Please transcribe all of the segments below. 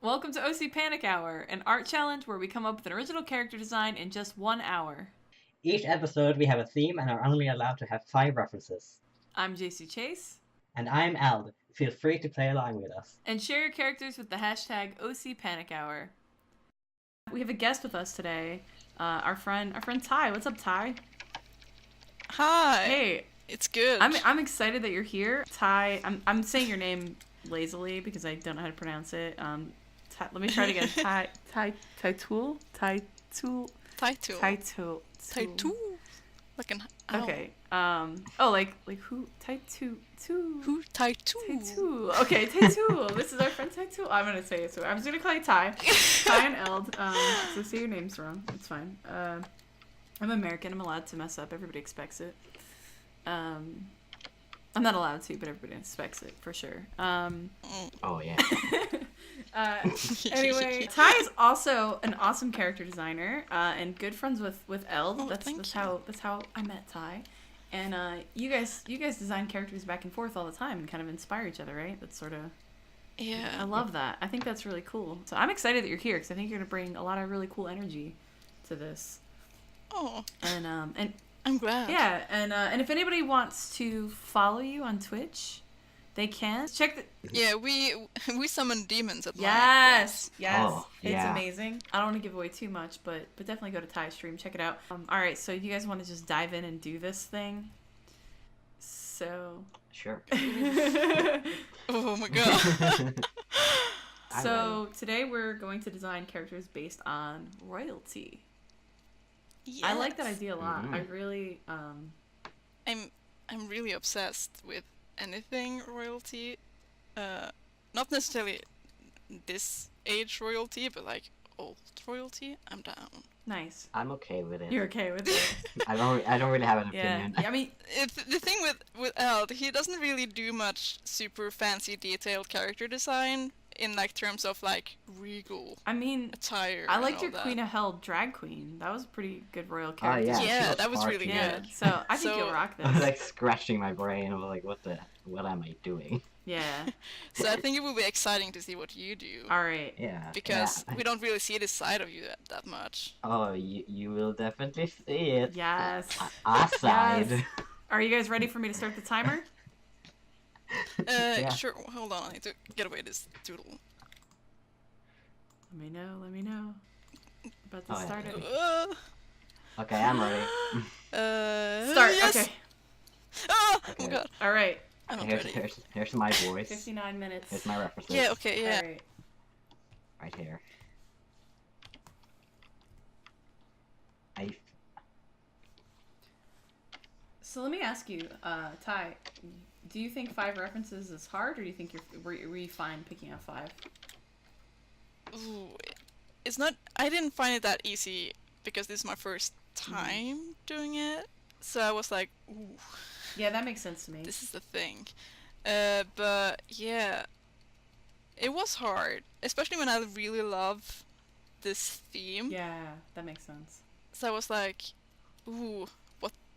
Welcome to OC Panic Hour, an art challenge where we come up with an original character design in just 1 hour. Each episode we have a theme and are only allowed to have 5 references. I'm Jacey Chase. And I'm Eld. Feel free to play along with us. And share your characters with the hashtag OC Panic Hour. We have a guest with us today, our friend Ty. What's up, Ty? Hi. Hey. It's good. I'm excited that you're here. Ty, I'm saying your name lazily because I don't know how to pronounce it. Let me try it again. Tytoule? Like an owl. Okay. Like who? Who? Tytoule. Okay, Tytoule. This is our friend Tytoule. I'm gonna say it. So I'm just gonna call you Ty. Ty and Eld. So say your name's wrong. It's fine. I'm American. I'm allowed to mess up. Everybody expects it. I'm not allowed to, but everybody expects it for sure. Oh yeah. Anyway, Ty is also an awesome character designer and good friends with Eld. Oh, that's how I met Ty. And you guys design characters back and forth all the time and kind of inspire each other, right? That's sort of I love that. I think that's really cool. So I'm excited that you're here because I think you're gonna bring a lot of really cool energy to this. Oh. And I'm glad. Yeah, and if anybody wants to follow you on Twitch, they can. Check the... Yeah, we summon demons at Yes! Oh, it's yeah. amazing. I don't want to give away too much, but definitely go to Ty's stream, check it out. Alright, so you guys want to just dive in and do this thing? So... Sure. Oh my god. So, today we're going to design characters based on royalty. Yes. I like that idea a lot. Mm-hmm. I really, I'm really obsessed with anything royalty. Not necessarily this age royalty, but like old royalty. I'm down. Nice. I'm okay with it. You're okay with it? I don't really have an opinion. Yeah, I mean... The thing with Eld, he doesn't really do much super fancy detailed character design in like terms of like regal attire. I liked your that. Queen of Hell drag queen. That was a pretty good royal character. Yeah, Yeah, that was really Yeah, good. so I think you'll rock I was this. like scratching my brain. I was like, what am I doing? Yeah. So I think it will be exciting to see what you do. All right. Yeah. Because yeah. we don't really see this side of you that much. Oh, you will definitely see it. Yes. Aside. Yes. Are you guys ready for me to start the timer? Yeah. Sure. Hold on, I need to get away this doodle. Let me know. About to Oh, yeah. start it. Okay, I'm ready. Start. Yes! Okay. Oh Okay. my god. All right. I'm not ready. Here's my voice. 59 minutes. Here's my references. Yeah, okay, yeah. All right. Right here. So let me ask you, Ty, do you think 5 references is hard, or do you think were you fine picking out 5? Ooh, it's not. I didn't find it that easy because this is my first time doing it. So I was like, ooh, Yeah, that makes sense to me. this is the thing. But yeah, it was hard, especially when I really love this theme. Yeah, that makes sense. So I was like, ooh,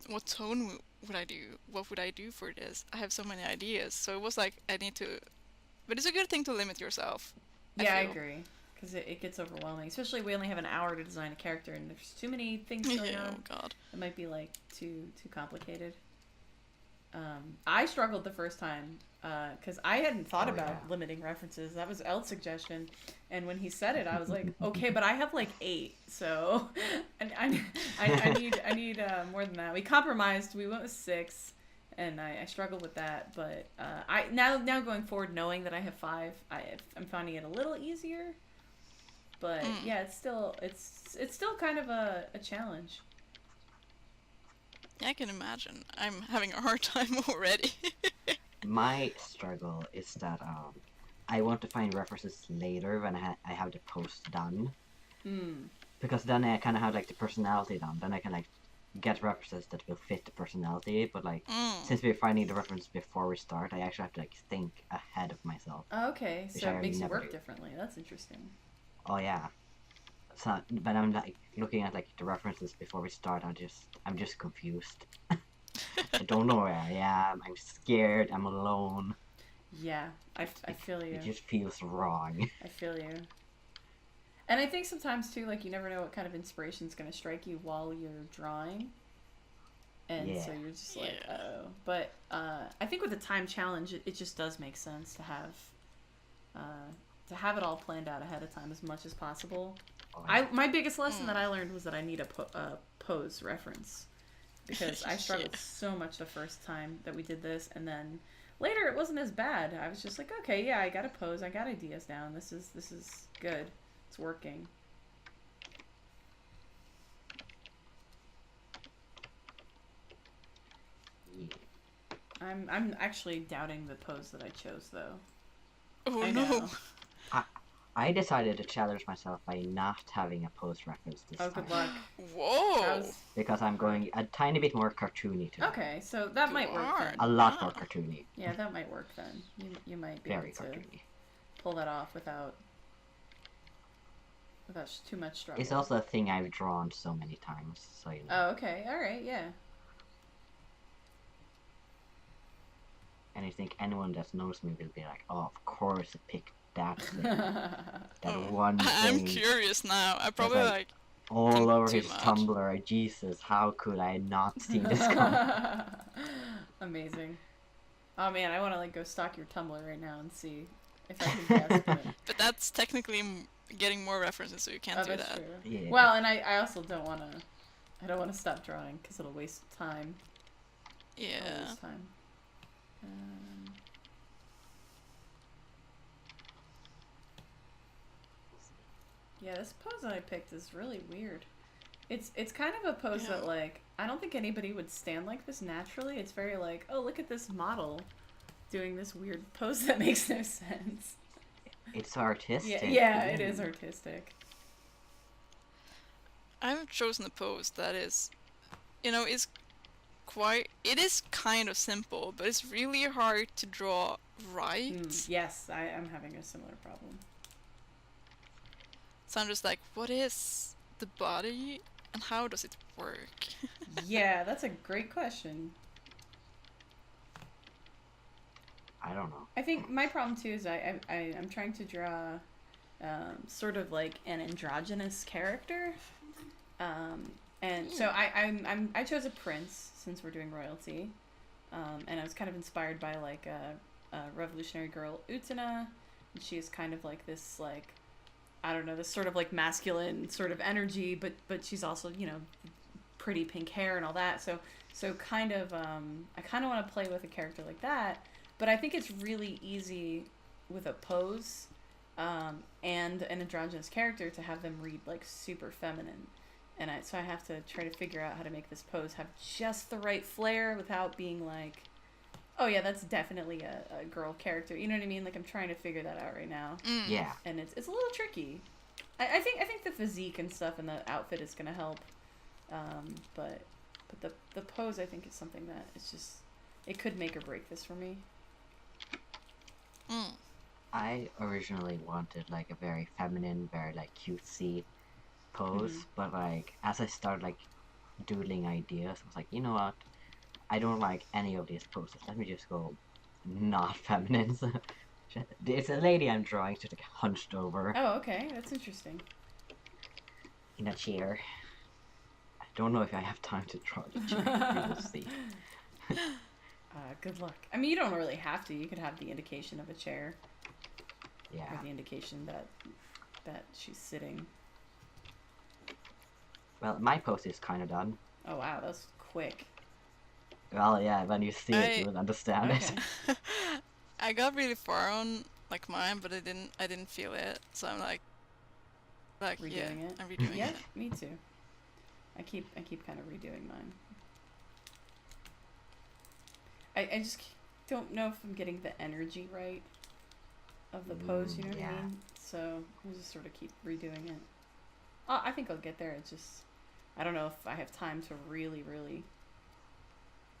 what tone would I do? What would I do for this? I have so many ideas. So it was like, I need to... But it's a good thing to limit yourself. Yeah, I feel. agree. Because it gets overwhelming. Especially if we only have an hour to design a character and there's too many things going Yeah, on. oh god. It might be like too complicated. I struggled the first time because I hadn't thought Oh, about yeah. limiting references. That was Eld's suggestion, and when he said it, I was like, okay, but I have like 8, so I need more than that. We compromised. We went with 6, and I struggled with that. But I now going forward, knowing that I have 5, I'm finding it a little easier. But yeah, it's still kind of a challenge. Yeah, I can imagine. I'm having a hard time already. My struggle is that I want to find references later when I have the post done. Because then I kind of have like the personality done. Then I can like get references that will fit the personality. But like since we're finding the reference before we start, I actually have to like think ahead of myself. Okay, Which so I it makes you never work do. differently. That's interesting. Oh yeah. So, but I'm like looking at like the references before we start. I'm just confused. I don't know where I am. I'm scared. I'm alone. Yeah, I feel you. It just feels wrong. I feel you. And I think sometimes too, like you never know what kind of inspiration is going to strike you while you're drawing. And so Yeah. you're just like, Yeah. oh. But I think with the time challenge, it just does make sense to have it all planned out ahead of time as much as possible. Oh, yeah. My biggest lesson that I learned was that I need a pose reference, because I struggled Yeah. so much the first time that we did this, and then later it wasn't as bad. I was just like, okay, yeah, I got a pose, I got ideas down. This is good. It's working. Yeah. I'm actually doubting the pose that I chose though. Oh I no. know. I decided to challenge myself by not having a post reference this Oh, time. good luck. Whoa. That was- Because I'm going a tiny bit more cartoony today. Okay, so that might work then. A lot more cartoony. Yeah, that might work then. You might be Very able to cartoony. pull that off without too much struggle. It's also a thing I've drawn so many times, so you know. Oh, okay. All right. Yeah. And I think anyone that knows me will be like, oh, of course I picked that thing. That one I'm thing curious now. I probably like- like all think over too his much. Tumblr. Jesus, how could I not see this coming? Amazing. Oh man, I want to like go stalk your Tumblr right now and see if I can guess. but that's technically getting more references, so you can't Oh, do that's that. true. Yeah. Well, and I also don't want to. I don't want to stop drawing because it'll waste time. It'll Yeah. waste time. Yeah, this pose that I picked is really weird. It's kind of a pose that Yeah. like I don't think anybody would stand like this naturally. It's very like, oh, look at this model doing this weird pose that makes no sense. It's artistic. Yeah, it is artistic. I've chosen a pose that is, is it is kind of simple, but it's really hard to draw right. Yes, I am having a similar problem. So I'm just like, what is the body and how does it work? Yeah, that's a great question. I don't know. I think my problem too is I'm trying to draw sort of like an androgynous character, and so I chose a prince since we're doing royalty, and I was kind of inspired by like a revolutionary girl Utena, and she is kind of like this like I don't know, this sort of like masculine sort of energy, but she's also pretty pink hair and all that, so kind of I kind of want to play with a character like that. But I think it's really easy with a pose and an androgynous character to have them read like super feminine. And so I have to try to figure out how to make this pose have just the right flair without being like, oh yeah, that's definitely a girl character. You know what I mean? Like I'm trying to figure that out right now. Yeah. And it's a little tricky. I think the physique and stuff and the outfit is gonna help. But the pose I think is something that it's just it could make or break this for me. I originally wanted like a very feminine, very like cutesy pose, but like as I started like doodling ideas, I was like, you know what? I don't like any of these poses. Let me just go not feminine. So, it's a lady I'm drawing, just like hunched over Oh, okay, that's interesting. in a chair. I don't know if I have time to draw the chair. We will see. Good luck. I mean, you don't really have to. You could have the indication of a chair, Yeah. or the indication that she's sitting. Well, my pose is kind of done. Oh wow, that was quick. Well, yeah, when you see it, you will understand Okay. it. I got really far on like mine, but I didn't feel it. So I'm like yeah, Redoing it? I'm redoing Yeah, it. me too. I keep kind of redoing mine. I just don't know if I'm getting the energy right of the pose, you know what yeah. I mean? So I'll just sort of keep redoing it. I think I'll get there. It's just I don't know if I have time to really, really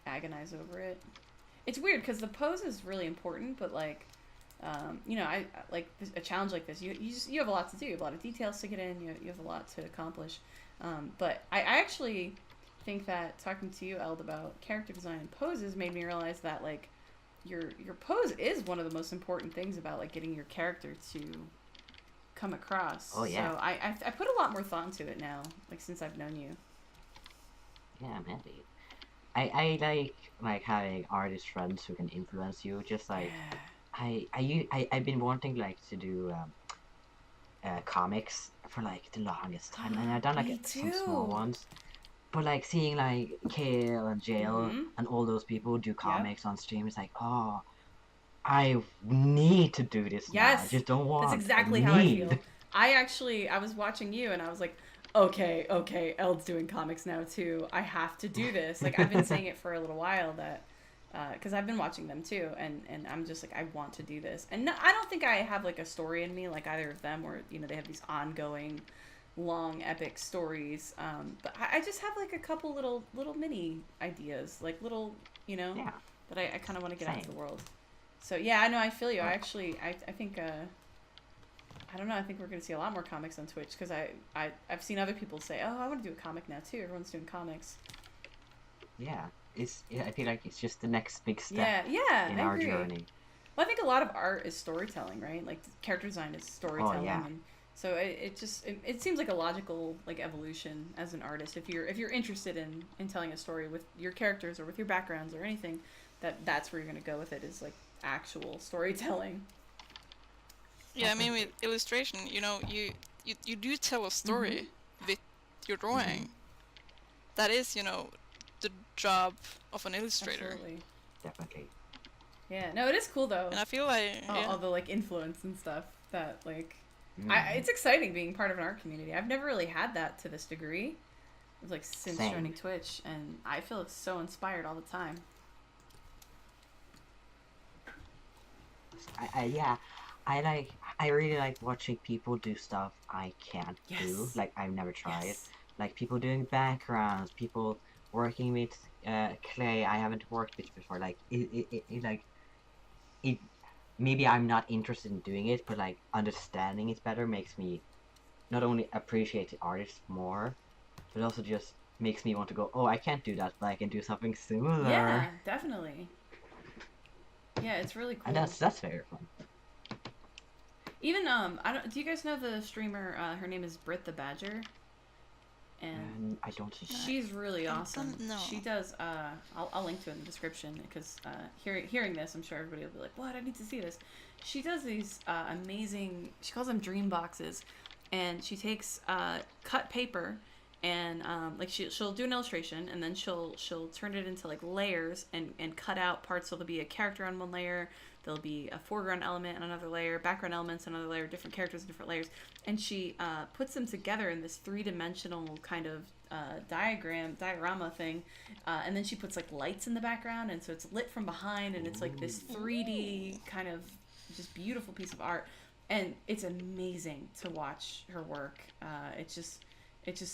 agonize over it. It's weird because the pose is really important, but like, I like a challenge like this. You have a lot to do. You have a lot of details to get in. You have a lot to accomplish. But I actually think that talking to you, Eld, about character design and poses made me realize that like your pose is one of the most important things about like getting your character to come across. Oh, yeah. So I put a lot more thought into it now, like since I've known you. Yeah, I'm happy. I like having artist friends who can influence you. Just like I've been wanting like to do comics for like the longest time, and I've done like Me some small too. ones. But like seeing like Kale and Jail and all those people do Yep. comics on stream, it's like, oh, I need to do this now. I Yes, just don't that's want. exactly how I feel. I was watching you and I was like, okay, Eld's doing comics now too. I have to do this. Like I've been saying it for a little while that, because I've been watching them too, and I'm just like I want to do this. And no, I don't think I have like a story in me like either of them, or you know they have these ongoing, long epic stories. But I just have like a couple little mini ideas, like little Yeah. that I kind of want to get out into Same. the world. So yeah, I know I feel you. I Like, actually I think I don't know. I think we're gonna see a lot more comics on Twitch because I've seen other people say, oh, I want to do a comic now too. Everyone's doing comics. yeah. I feel like it's just the next big step Yeah, in I our agree. journey. Well, I think a lot of art is storytelling, right? Like character design is storytelling, yeah. and so it seems like a logical like evolution as an artist. If you're interested in telling a story with your characters or with your backgrounds or anything, that's where you're gonna go with it is like actual storytelling. Yeah, I mean with illustration, you do tell a story with your drawing. That is, the job of an illustrator. Absolutely. Definitely. Yeah. No, it is cool though. And I feel like All the like influence and stuff that like it's exciting being part of an art community. I've never really had that to this degree. It's like since Same. joining Twitch, and I feel so inspired all the time. I really like watching people do stuff I can't do. Yes. Like I've never tried. Yes. Like people doing backgrounds, people working with clay I haven't worked with before. Like it maybe I'm not interested in doing it, but like understanding it better makes me not only appreciate the artist more, but also just makes me want to go, oh, I can't do that, but I can do something similar. Yeah, definitely. Yeah, it's really cool. And that's very fun. Even I don't. Do you guys know the streamer? Her name is Brit the Badger, and I don't think she's really I awesome. don't know. She does. I'll link to it in the description because hearing this, I'm sure everybody will be like, "What? I need to see this." She does these amazing. She calls them dream boxes, and she takes cut paper, and like she'll do an illustration, and then she'll turn it into like layers and cut out parts. So there'll be a character on one layer. There'll be a foreground element on another layer, background elements on another layer, different characters in different layers, and she puts them together in this three-dimensional kind of diorama thing, and then she puts like lights in the background, and so it's lit from behind, and it's like this 3D kind of just beautiful piece of art, and it's amazing to watch her work. It's just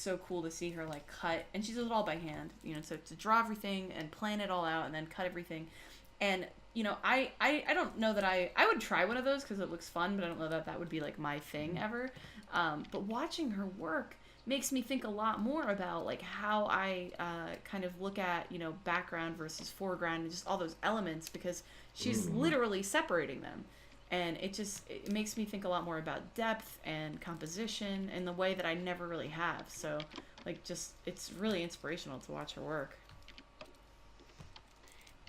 so cool to see her like cut, and she does it all by hand, so to draw everything and plan it all out and then cut everything. And I don't know that I would try one of those because it looks fun, but I don't know that would be like my thing ever. But watching her work makes me think a lot more about like how I kind of look at background versus foreground and just all those elements, because she's literally separating them, and it makes me think a lot more about depth and composition in the way that I never really have. So like it's really inspirational to watch her work.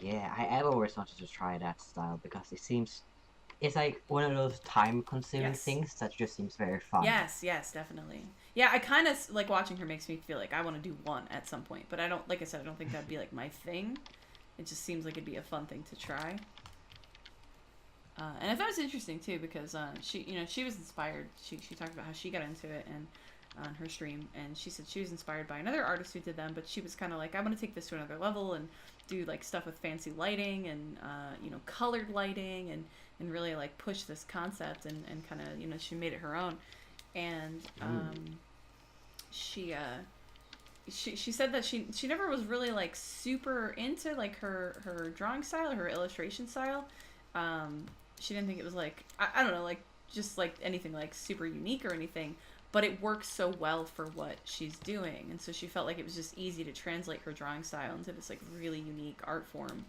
Yeah, I've always wanted to try that style because it's like one of those time-consuming Yes. things that just seems very fun. Yes, definitely. Yeah, I kind of like watching her makes me feel like I want to do one at some point, but I don't, like I said, I don't think that'd be like my thing. It just seems like it'd be a fun thing to try. And I thought it was interesting too because she was inspired. She talked about how she got into it and on her stream, and she said she was inspired by another artist who did them, but she was kind of like, I want to take this to another level and do like stuff with fancy lighting and colored lighting and really like push this concept and kind of she made it her own. And she said that she never was really like super into like her drawing style or her illustration style. She didn't think it was like I don't know, like just like anything like super unique or anything, but it works so well for what she's doing, and so she felt like it was just easy to translate her drawing style into this like really unique art form.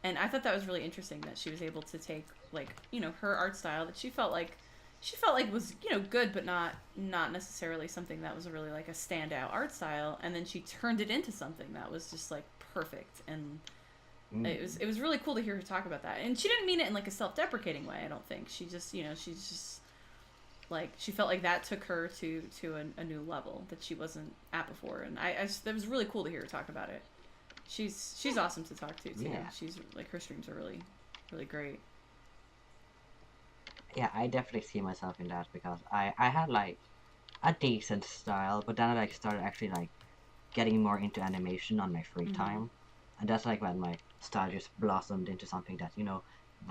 And I thought that was really interesting that she was able to take, like, you know, her art style that she felt like was, you know, good, but not necessarily something that was really like a standout art style, and then she turned it into something that was just like perfect. And it was really cool to hear her talk about that. And she didn't mean it in like a self-deprecating way, I don't think. She just, you know, she's just like, she felt like that took her to a new level that she wasn't at before. And I just, that was really cool to hear her talk about it. She's awesome to talk to too. Yeah. She's like, her streams are really, really great. Yeah, I definitely see myself in that, because I had like a decent style, but then I like started actually like getting more into animation on my free time, and that's like when my style just blossomed into something that, you know,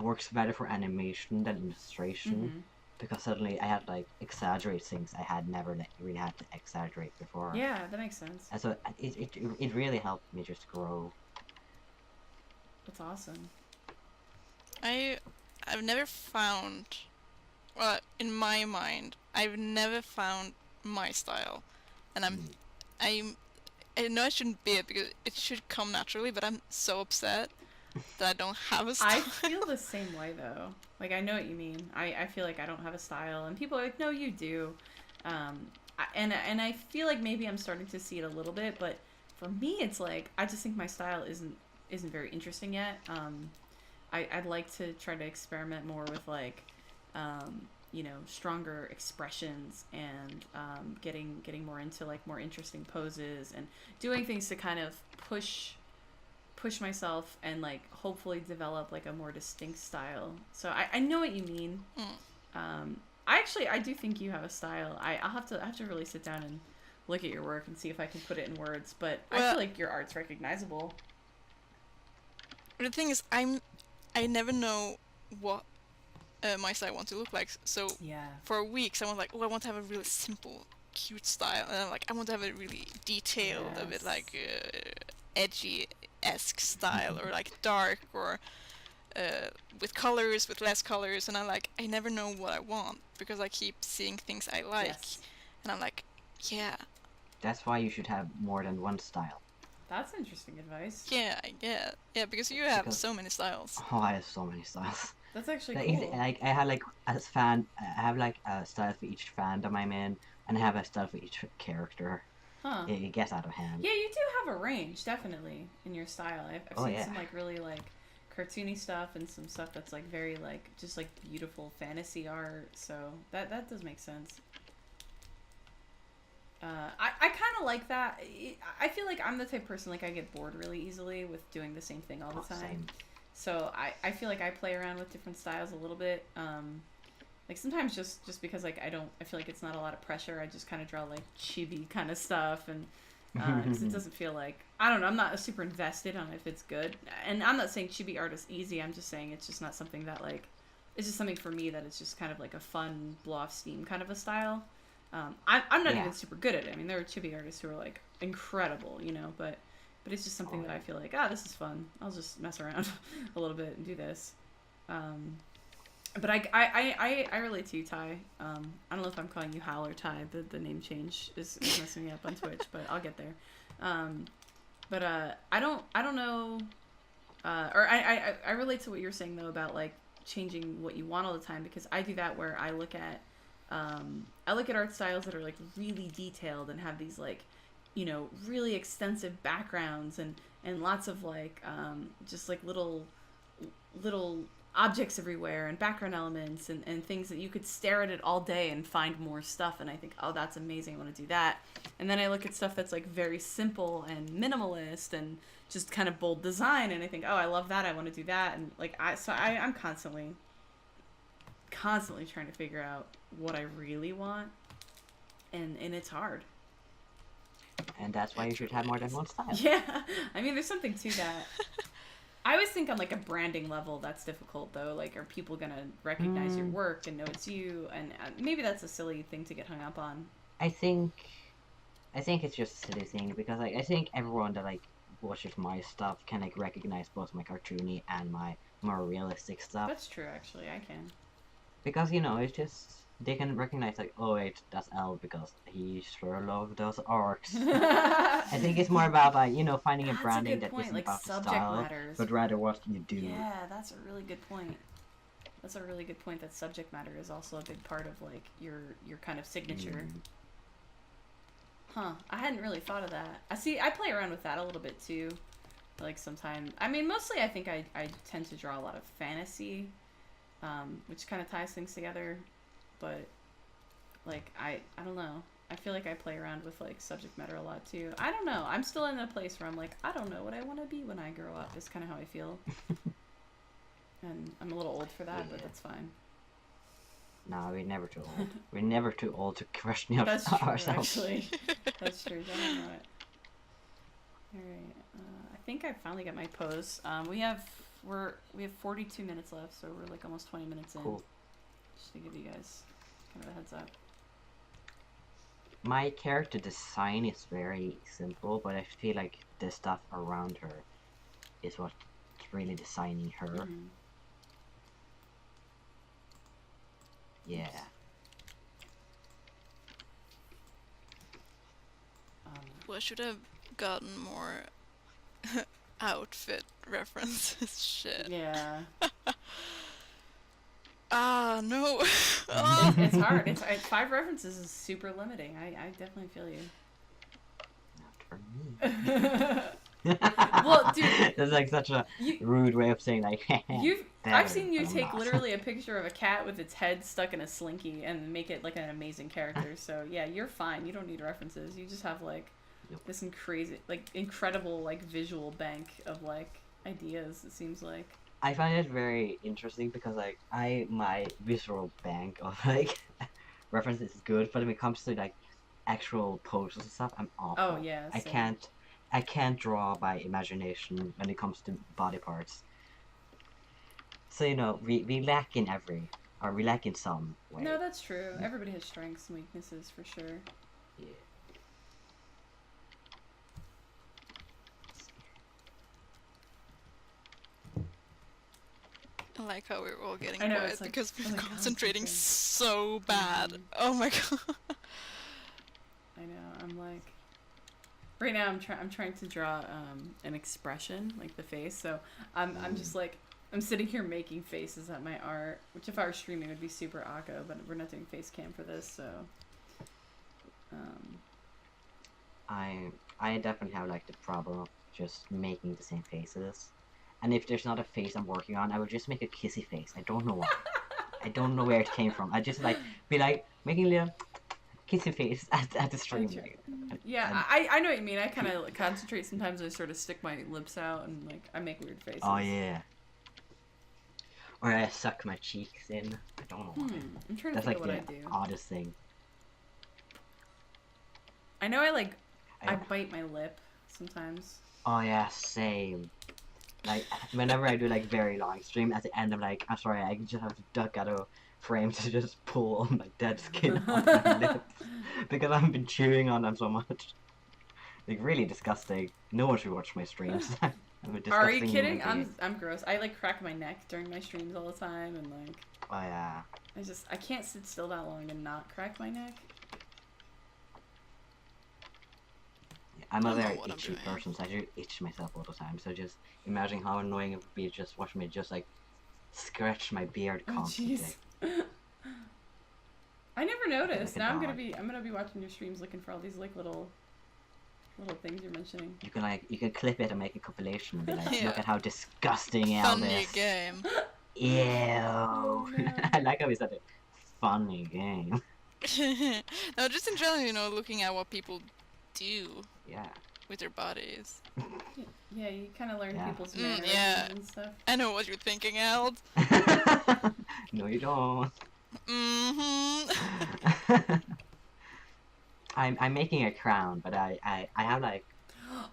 works better for animation than illustration, because suddenly I had like exaggerate things I had never like, really had to exaggerate before. Yeah, that makes sense. And so it really helped me just grow. That's awesome. I've never found, well, in my mind, I've never found my style, and I know I shouldn't be it because it should come naturally, but I'm so upset that I don't have a style. I feel the same way though. Like, I know what you mean. I feel like I don't have a style, and people are like, no, you do. And I feel like maybe I'm starting to see it a little bit, but for me, it's like, I just think my style isn't very interesting yet. I'd like to try to experiment more with like, you know, stronger expressions, and getting more into like more interesting poses, and doing things to kind of push myself, and like hopefully develop like a more distinct style. So I know what you mean. I do think you have a style. I have to really sit down and look at your work and see if I can put it in words, but I feel like your art's recognizable. The thing is, I never know what my style want to look like. So Yeah. for weeks I was like, oh, I want to have a really simple, cute style, and I'm like, I want to have a really detailed, a bit like edgy-esque style, or like dark, or with colors, with less colors, and I never know what I want, because I keep seeing things I like, and I'm like, yeah. That's why you should have more than one style. That's interesting advice. Yeah, because you have so many styles. Oh, I have so many styles. That's actually Like, cool. I have like I have like a style for each fandom I'm in, and I have a style for each character. Huh. It gets out of hand. Yeah, you do have a range, definitely, in your style. I've seen some like really like cartoony stuff, and some stuff that's like very like just like beautiful fantasy art. So that does make sense. I kind of like that. I feel like I'm the type of person, like, I get bored really easily with doing the same thing all the time. Same. So I feel like I play around with different styles a little bit. Like sometimes just because like I feel like it's not a lot of pressure. I just kind of draw like chibi kind of stuff, and because it doesn't feel like, I don't know, I'm not super invested on if it's good. And I'm not saying chibi art is easy. I'm just saying it's just not something that like, it's just something for me that it's just kind of like a fun blow off steam kind of a style. I'm not even super good at it. I mean, there are chibi artists who are like incredible, you know, but it's just something that I feel like, this is fun. I'll just mess around a little bit and do this. But I relate to you, Ty. I don't know if I'm calling you Hal or Ty. The name change is messing me up on Twitch, but I'll get there. But I don't know. Or I relate to what you're saying though about like changing what you want all the time, because I do that where I look at art styles that are like really detailed and have these like, you know, really extensive backgrounds and lots of like just like little objects everywhere and background elements and things that you could stare at it all day and find more stuff, and I think, oh, that's amazing, I want to do that. And then I look at stuff that's like very simple and minimalist and just kind of bold design, and I think, oh, I love that, I want to do that. And like I'm constantly trying to figure out what I really want, and it's hard. And that's why you should have more than one style. Yeah, I mean, there's something to that. I always think on like a branding level that's difficult though. Like, are people gonna recognize your work and know it's you? And maybe that's a silly thing to get hung up on. I think it's just a silly thing, because like I think everyone that like watches my stuff can like recognize both my cartoony and my more realistic stuff. That's true, actually. I can. Because it's just they can recognize like, oh wait, that's L because he sure loved those orcs. I think it's more about like finding a That's a branding good that point. isn't Like about the subject style, matters. but rather what you do. Yeah, that's a really good point. That's a really good point. That subject matter is also a big part of like your kind of signature. Huh? I hadn't really thought of that. I play around with that a little bit too. Like sometimes, I mean, mostly I think I tend to draw a lot of fantasy, which kind of ties things together. But like I don't know. I feel like I play around with like subject matter a lot too. I don't know. I'm still in a place where I'm like, I don't know what I want to be when I grow up. Is kind of how I feel. And I'm a little old for that, but that's fine. No, we're never too old. We're never too old to question That's true, ourselves. actually. That's true. Don't know it. Alright. I think I finally got my pose. We have 42 minutes left, so we're like almost 20 minutes in. Cool. Just to give you guys kind of a heads up. My character design is very simple, but I feel like the stuff around her is what's really designing her. Mm-hmm. Yeah. Well, I should have gotten more outfit references. Shit. Yeah. Ah, no. It's hard. It's 5 references is super limiting. I definitely feel you. Not for me. Well, dude, that's like such a rude way of saying like. I've seen you take literally a picture of a cat with its head stuck in a slinky and make it like an amazing character. So yeah, you're fine. You don't need references. You just have like this incredible like visual bank of like ideas. It seems like. I find it very interesting because like my visual bank of like references is good, but when it comes to like actual poses and stuff, I'm awful. Oh yeah. Same. I can't draw by imagination when it comes to body parts. So we lack in we lack in some way. No, that's true. Everybody has strengths and weaknesses for sure. Yeah. I like how we're all getting I know, quiet it's like- because oh we're my God, concentrating something. so bad. Oh my god. I know. I'm like, right now I'm trying to draw an expression like the face. So I'm just like I'm sitting here making faces at my art, which if I were streaming would be super awkward, but we're not doing face cam for this, so. I definitely have like the problem of just making the same faces. And if there's not a face I'm working on, I would just make a kissy face. I don't know why. I don't know where it came from. I just like be like making a little kissy face at the stream. Yeah, I know what you mean. I kind of like, concentrate sometimes. I sort of stick my lips out and like I make weird faces. Oh yeah. Or I suck my cheeks in. I don't know why. I'm trying to That's think like of what the I do. oddest thing. I know I bite my lip sometimes. Oh yeah, same. Like whenever I do like very long stream, at the end I'm like, I'm sorry, I just have to duck out of frame to just pull all my dead skin off my lips because I've been chewing on them so much. Like really disgusting. No one should watch my streams. I'm a disgusting Are you kidding? human being. I'm gross. I like crack my neck during my streams all the time, and like Oh yeah. I can't sit still that long and not crack my neck. I'm a I don't know very what I'm itchy doing. person, so I do itch myself all the time. So just imagine how annoying it would be just watch me just like scratch my beard Oh constantly. jeez. I never noticed. a Now I'm dog. gonna be watching your streams looking for all these like little things you're mentioning. You can clip it and make a compilation and be like, Yeah. look at how disgusting L Funny is. game. Ew. Oh, no. I like how we said it. Funny game. No, just in general, looking at what people do Yeah. with their bodies. Yeah, you kind of learn Yeah. people's Mm, manners yeah. and stuff. I know what you're thinking, Eld. No, you don't. Mm-hmm. I'm making a crown, but I have like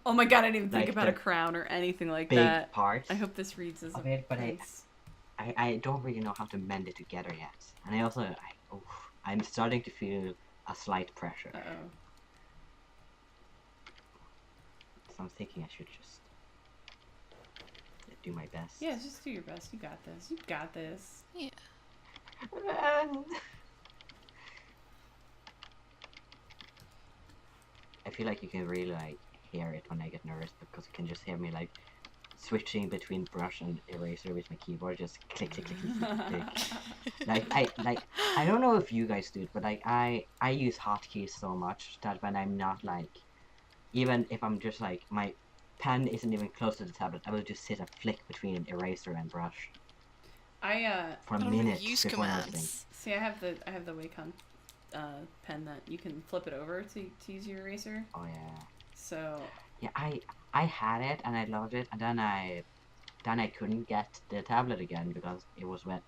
Oh my god, I didn't even think Like about a the crown or anything like big that. parts. I hope this reads as of a it, but place. I don't really know how to mend it together yet. And I also I'm starting to feel a slight pressure. Uh-oh. So I'm thinking I should just do my best. Yeah, just do your best. You got this. You got this. Yeah. feel like you can really like hear it when I get nervous because you can just hear me like switching between brush and eraser with my keyboard, just click click click click click. click. I don't know if you guys do it, but like I use hotkeys so much that when I'm not like, even if I'm just like my pen isn't even close to the tablet, I will just sit and flick between eraser and brush for I a don't minute really use before everything. commands. See, I have the Wacom pen that you can flip it over to use your eraser. Oh yeah. So Yeah, I had it and I loved it, and then I couldn't get the tablet again because it went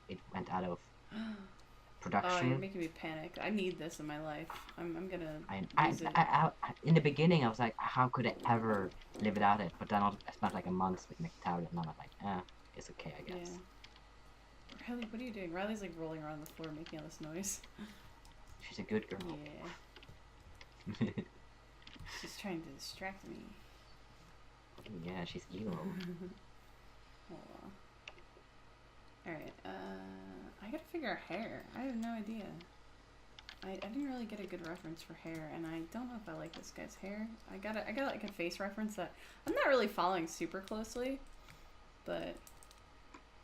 out of oh, production. you're making me panic. I need this in my life. I'm gonna use it. I in the beginning I was like, how could I ever live without it? But then I spent like a month with my tablet, and I'm like, it's okay, I guess. Yeah. Riley, what are you doing? Riley's like rolling around the floor making all this noise. She's a good girl. Yeah. She's trying to distract me. Yeah, she's evil. Hold on. Alright, I gotta figure out hair. I have no idea. I didn't really get a good reference for hair, and I don't know if I like this guy's hair. I got like a face reference that I'm not really following super closely, but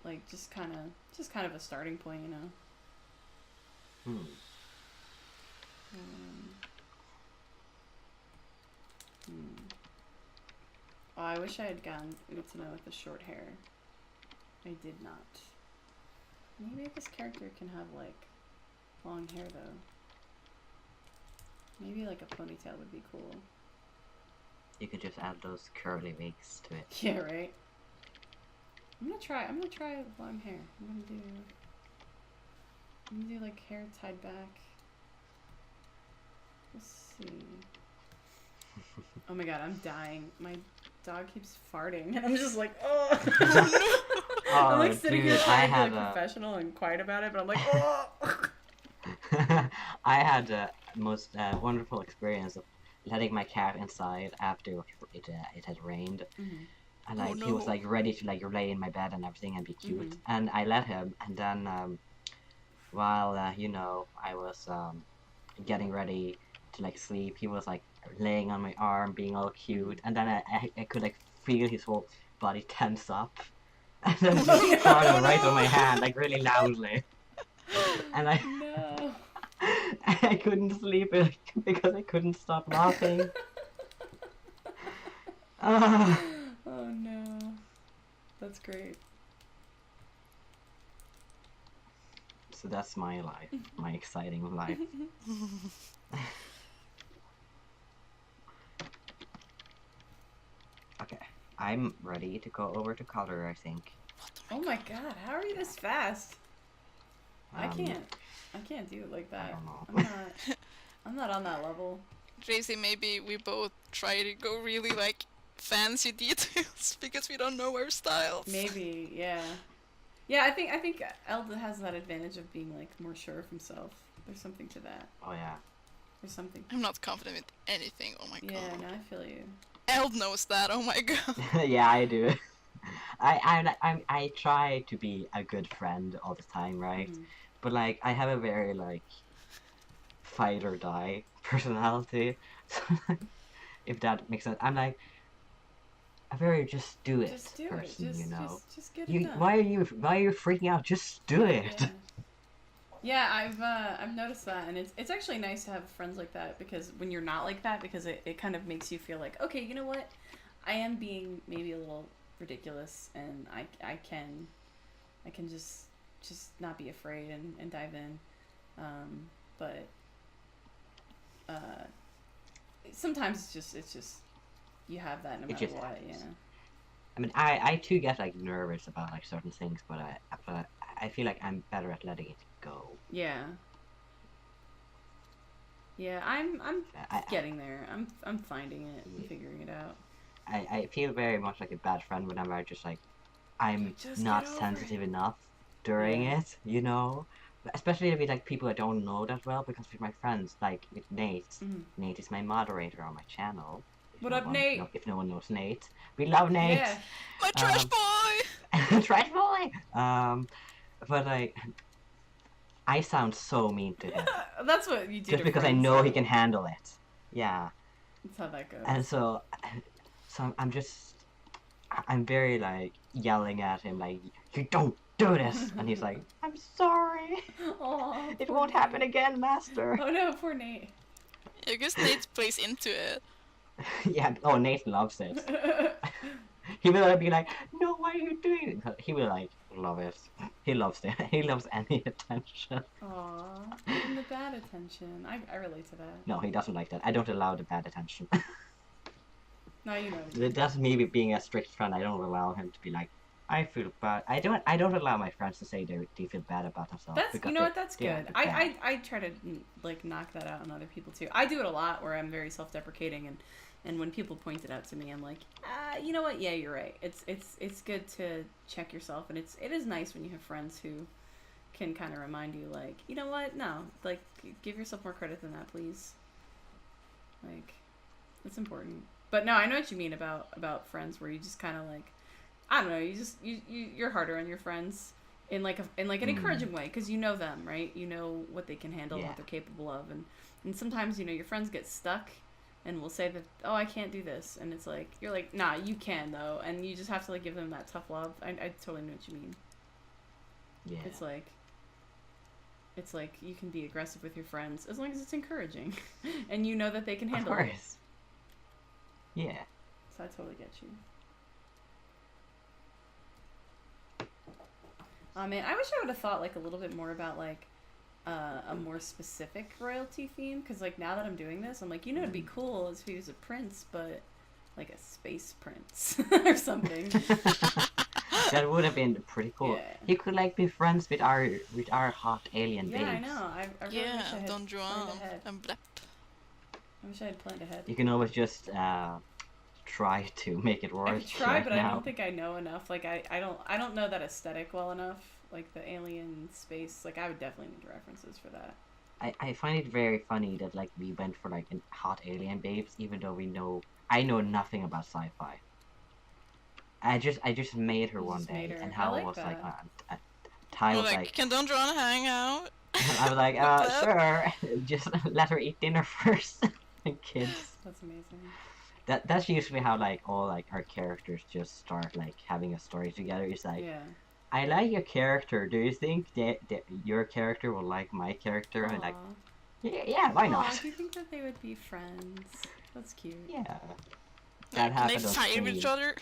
like just kind of a starting point, you know. Oh, I wish I had gotten Utsuno with the short hair. I did not. Maybe this character can have like long hair though. Maybe like a ponytail would be cool. You could just add those curly wigs to it. Yeah, right. I'm gonna try long hair. I'm gonna do like hair tied back. Let's see. Oh my god, I'm dying. My dog keeps farting, and I'm just like, oh. I'm like sitting here trying to be like professional and quiet about it, but I'm like, oh. I had the most wonderful experience of letting my cat inside after it had rained, and like he was like ready to like lay in my bed and everything and be cute, and I let him, and then while you know I was getting ready to like sleep, he was like laying on my arm being all cute, and then I could like feel his whole body tense up, and then he just farted right on my hand like really loudly, and I couldn't sleep because I couldn't stop laughing. Oh no, that's great. So that's my life, my exciting life. Okay, I'm ready to go over to color, I think. Oh my god, how are you this fast? I can't do it like that. I don't know. I'm not on that level. Jacey, maybe we both try to go really like fancy details because we don't know our styles. Maybe, yeah. Yeah, I think Eld has that advantage of being like more sure of himself. There's something to that. Oh yeah. There's something. I'm not confident with anything. Oh my god. Yeah, no, I feel you. Eld knows that. Oh my god. Yeah, I do. I try to be a good friend all the time, right? But like I have a very like fight or die personality. If that makes sense. I'm like a very just do it person, you know. Just get it done. Why are you freaking out? Just do it. Yeah, I've noticed that, and it's actually nice to have friends like that, because when you're not like that, because it kind of makes you feel like, okay, you know what, I am being maybe a little ridiculous, and I can just not be afraid and dive in, but sometimes it's just you have that no matter what. Happens. Yeah. I mean, I too get like nervous about like certain things, but I feel like I'm better at letting it go. Yeah. Yeah, I'm getting there. I'm finding it and figuring it out. I feel very much like a bad friend whenever I just like I'm Just not get over sensitive enough during it, you know. Especially with like people I don't know that well, because with my friends, like with Nate. Nate is my moderator on my channel. What up, Nate? If no one knows Nate, we love Nate. Yeah. My trash boy. Trash boy. But like, I sound so mean to him. That's what you do. Just because I know he can handle it. Yeah. That's how that goes. And so I'm very like yelling at him like, you don't do this, and he's like, I'm sorry. Aw, It poor won't happen Nate. again, master. Oh no, poor Nate. I guess Nate plays into it. Yeah. Oh, Nate loves it. He will be like, no, why are you doing it? He will like love it. He loves it. He loves any attention. Aw, even the bad attention. I relate to that. No, he doesn't like that. I don't allow the bad attention. Now you know. That's me being a strict friend. I don't allow him to be like, I feel bad. I don't allow my friends to say they feel bad about themselves. That's because you know what, that's they are good. bad. I try to like knock that out on other people too. I do it a lot where I'm very self-deprecating and when people point it out to me, I'm like, you know what? Yeah, you're right. It's good to check yourself, and it is nice when you have friends who can kind of remind you, like, you know what? No, like, give yourself more credit than that, please. Like, it's important. But no, I know what you mean about friends where you just kind of like, I don't know, you're harder on your friends in like an encouraging way because you know them, right? You know what they can handle, what they're capable of, and sometimes your friends get stuck and will say that, oh, I can't do this, and it's like you're like, nah, you can though, and you just have to like give them that tough love. I totally know what you mean. Yeah. It's like you can be aggressive with your friends as long as it's encouraging, and you know that they can handle Of it. course. Yeah. So I totally get you. Oh man, I wish I would have thought like a little bit more about like a more specific royalty theme, because like now that I'm doing this, I'm like, it'd be cool if he was a prince, but like a space prince or something. That would have been pretty cool. Yeah. He could like be friends with our hot alien babes. Yeah, I know. I really wish I had Don planned Juan ahead. and Blep. I wish I had planned ahead. You can always just try to make it work. I could try, right but now. I don't think I know enough. Like I don't know that aesthetic well enough. Like the alien space. Like I would definitely need references for that. I find it very funny that like we went for like an hot alien babes, even though I know nothing about sci-fi. I just made her You one just day, made her. and I how like was like, that. Ty We're was like, like, can Don Juan hang out? I was like, Blep. sure, just let her eat dinner first. Kids. That's amazing. That's usually how like all like our characters just start like having a story together. It's like, Yeah. I like your character. Do you think that your character will like my character? And like, Aw. yeah, why Aw, not? do you think that they would be friends? That's cute. Yeah. Like, That can they happened on fight with stream. each other?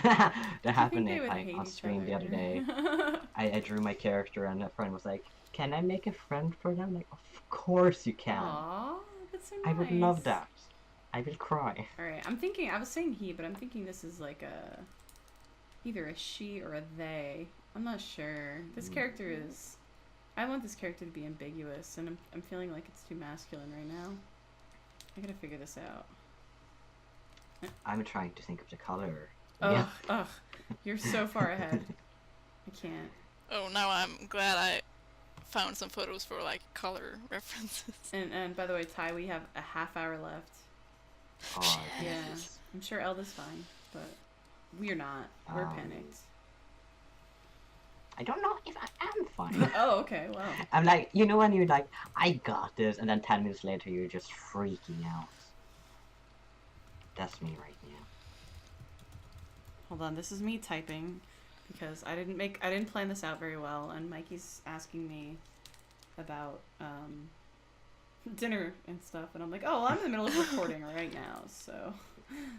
That I happened think they would like, hate on each stream the other day. other. I drew my character and a friend was like, can I make a friend for them? Like, of course you can. Aw, that's so nice. I would love that. I will cry. Alright, I was saying he, but I'm thinking this is like either a she or a they. I'm not sure. This character is, I want this character to be ambiguous, and I'm feeling like it's too masculine right now. I gotta figure this out. I'm trying to think of the color. Ugh, ugh, you're so far ahead. I can't. Oh, now I'm glad I found some photos for like color references. And by the way, Ty, we have a half hour left. Oh, Yeah, yes. I'm sure Elda's fine, but we're not. We're panicked. I don't know if I am fine. Oh, okay, wow. I'm like, you know when you're like, I got this, and then 10 minutes later you're just freaking out. That's me right now. Hold on, this is me typing because I didn't plan this out very well, and Mikey's asking me about dinner and stuff, and I'm like, oh, well, I'm in the middle of recording right now, so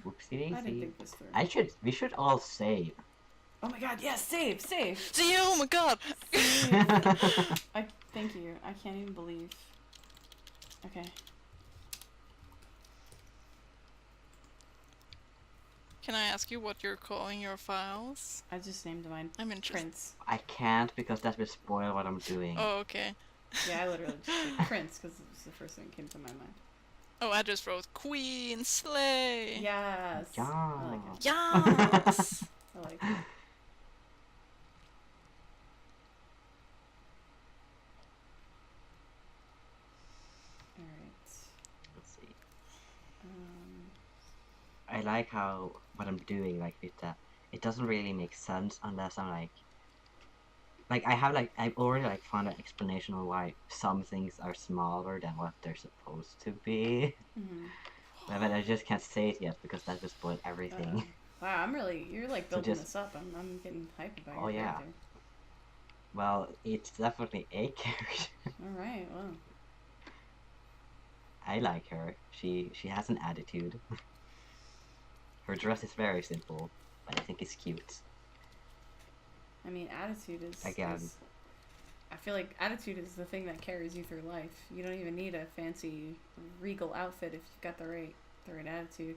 Whoopsie I didn't daisy. think this through. We should all save. Oh my god, yes, save. See, oh my god! I thank you. I can't even believe. Okay. Can I ask you what you're calling your files? I just named mine I'm interested. Prince. I can't because that will spoil what I'm doing. Oh, okay. Yeah, I literally just did Prince because it was the first thing that came to my mind. Oh, I just wrote Queen Slay. Yes. Yeah. I like it. Yes. I like it. Alright. Let's see. I like how what I'm doing, like with that, it doesn't really make sense unless I'm like I've already like found an explanation of why some things are smaller than what they're supposed to be. Mm-hmm. But I just can't say it yet because that will spoil everything. Wow, you're like So building just- this up. I'm getting hyped about Oh, your yeah. character. Well, it's definitely a character. All right, well. I like her. She has an attitude. Her dress is very simple, but I think it's cute. I mean, attitude is... Again. I feel like attitude is the thing that carries you through life. You don't even need a fancy, regal outfit if you've got the right attitude.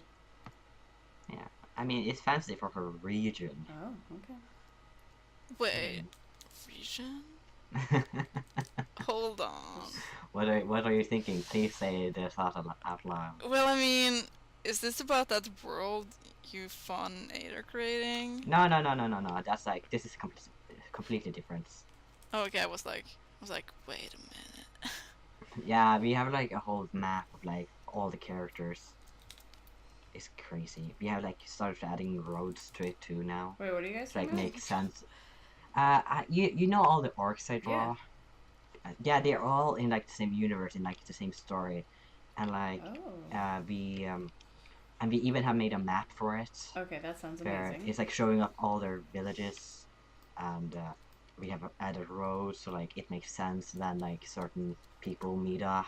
Yeah. I mean, it's fancy for her region. Oh, okay. Wait, region? Hold on. What are you thinking? Please say the thought out loud. Well, I mean, is this about that world you fun are creating? No. That's like, this is completely different. Oh, okay, I was like, wait a minute. Yeah, we have like a whole map of like all the characters. It's crazy. We have like started adding roads to it too now. Wait, what are you guys To like talking about? make sense. You know all the orcs I draw? Yeah, they're all in like the same universe, in like the same story. And like Oh. we even have made a map for it. Okay, that sounds Where amazing. it's like showing up all their villages, and we have added roads so like it makes sense. Then like certain people meet up,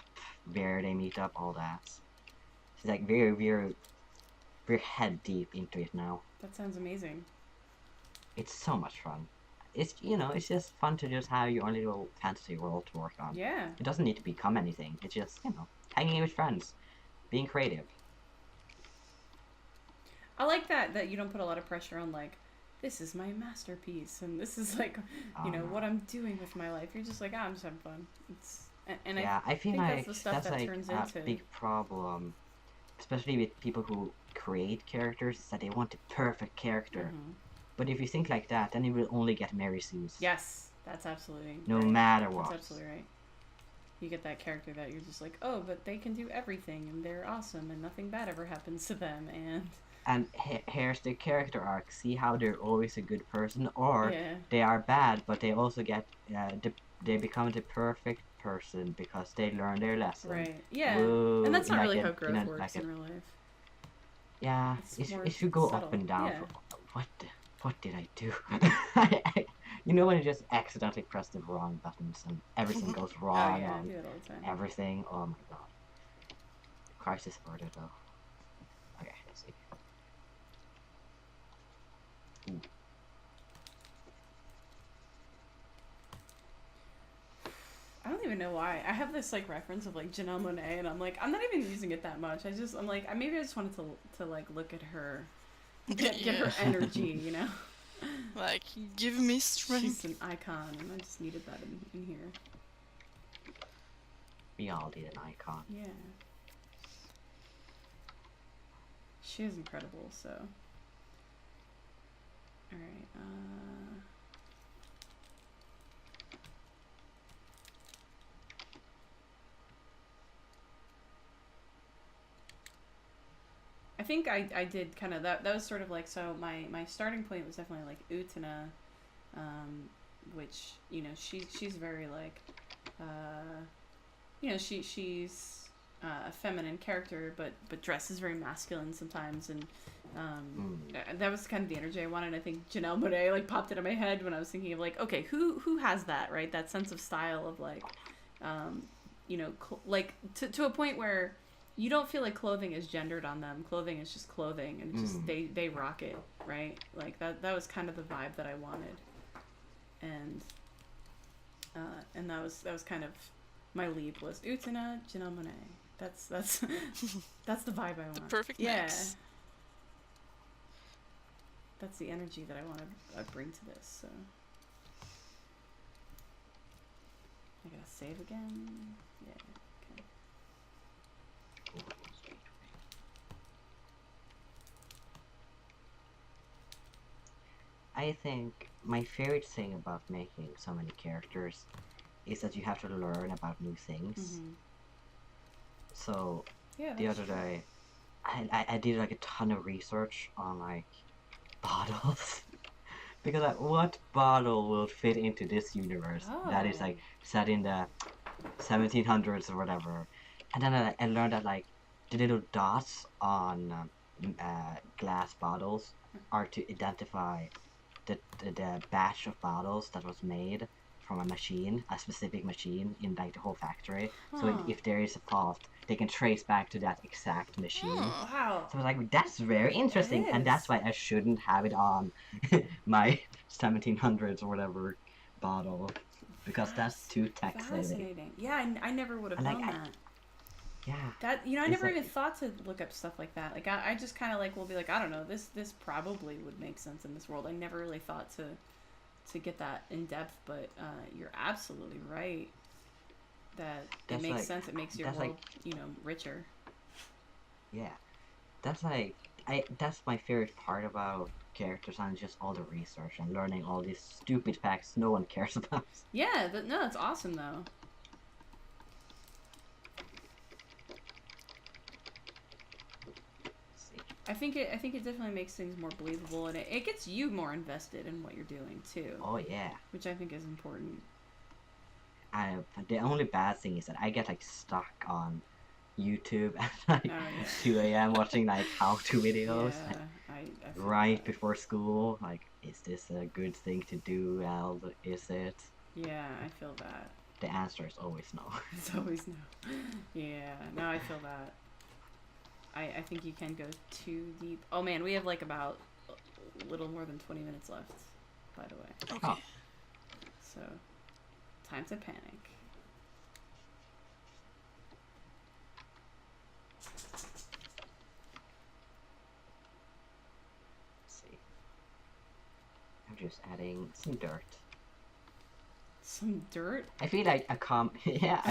where they meet up, all that. It's like we're head deep into it now. That sounds amazing. It's so much fun. It's it's just fun to just have your own little fantasy world to work on. Yeah. It doesn't need to become anything. It's just hanging with friends, being creative. I like that you don't put a lot of pressure on like, this is my masterpiece and this is like, what I'm doing with my life. You're just like, I'm just having fun. And yeah, I feel think like that's the stuff that's that like turns a into... big problem, especially with people who create characters, is that they want the perfect character. Mhm. But if you think like that, then you will only get Mary Sue's. Yes, that's absolutely No right. matter what. That's absolutely right. You get that character that you're just like, oh, but they can do everything and they're awesome and nothing bad ever happens to them and... And here's the character arc. See how they're always a good person, or Yeah. they are bad, but they also get they become the perfect person because they learn their lesson. Right. Yeah. Whoa, And that's not like really a- how growth like works a- in real life. Yeah, It's more it should go subtle. up and down. Yeah. What did I do? When you just accidentally press the wrong buttons and everything goes Oh, wrong yeah, I on do that all the time. everything. Oh my god. Crisis order though. Okay, let's see. Ooh. I don't even know why. I have this like reference of like Janelle Monáe, and I'm like, I'm not even using it that much. I'm like, maybe I just wanted to like look at her, get her Yeah. energy, Like, give me strength. She's an icon, and I just needed that in here. We all need an icon. Yeah. She is incredible. So. All right. I think I did kind of that. That was sort of like, so my starting point was definitely like Utena, which she's very like, she's a feminine character, but dresses very masculine sometimes, and that was kind of the energy I wanted. I think Janelle Monáe like popped into my head when I was thinking of like, okay, who has that, right? That sense of style of like, like to a point where you don't feel like clothing is gendered on them. Clothing is just clothing, and it's just they rock it, right? Like that was kind of the vibe that I wanted, and that was kind of my lead was Utena, Janelle Monáe. That's that's the vibe I want. The perfect yeah. mix. That's the energy that I want to bring to this. So I gotta save again. Yeah. Okay. I think my favorite thing about making so many characters is that you have to learn about new things. Mhm. So Yeah. the that's other true. day, I did like a ton of research on like bottles because like, what bottle will fit into this universe that is Oh. like set in the 1700s or whatever, and then I learned that like the little dots on glass bottles are to identify the batch of bottles that was made from a machine, a specific machine in like the whole factory. So Huh. if there is a fault, they can trace back to that exact machine. Oh. Wow. So I was like, that's very interesting, and that's is. why I shouldn't have it on my 1700s or whatever bottle, because that's too text heavy. Fascinating. Yeah, I never would have And, like, known I- that. Yeah. That I It's never like- even thought to look up stuff like that. Like I just kind of like will be like, I don't know, this probably would make sense in this world. I never really thought to get that in depth, but you're absolutely right. That it That's makes like- sense. It makes your that's world, like- richer. Yeah, that's like that's my favorite part about characters and just all the research and learning all these stupid facts no one cares about. Yeah, no, it's awesome though. Let's see. I think it definitely makes things more believable, and it gets you more invested in what you're doing too, Oh yeah. which I think is important. The only bad thing is that I get like stuck on YouTube at like Oh, yeah. 2 a.m. watching like how-to videos Yeah, I feel right that. before school. Like, is this a good thing to do, Eld? Is it? Yeah, I feel that. The answer is always no. It's always no. Yeah, no, I feel that. I think you can go too deep. Oh man, we have like about a little more than 20 minutes left, by the way. Okay. Oh. So, time to panic. Let's see. I'm just adding some dirt. Some dirt? I feel like I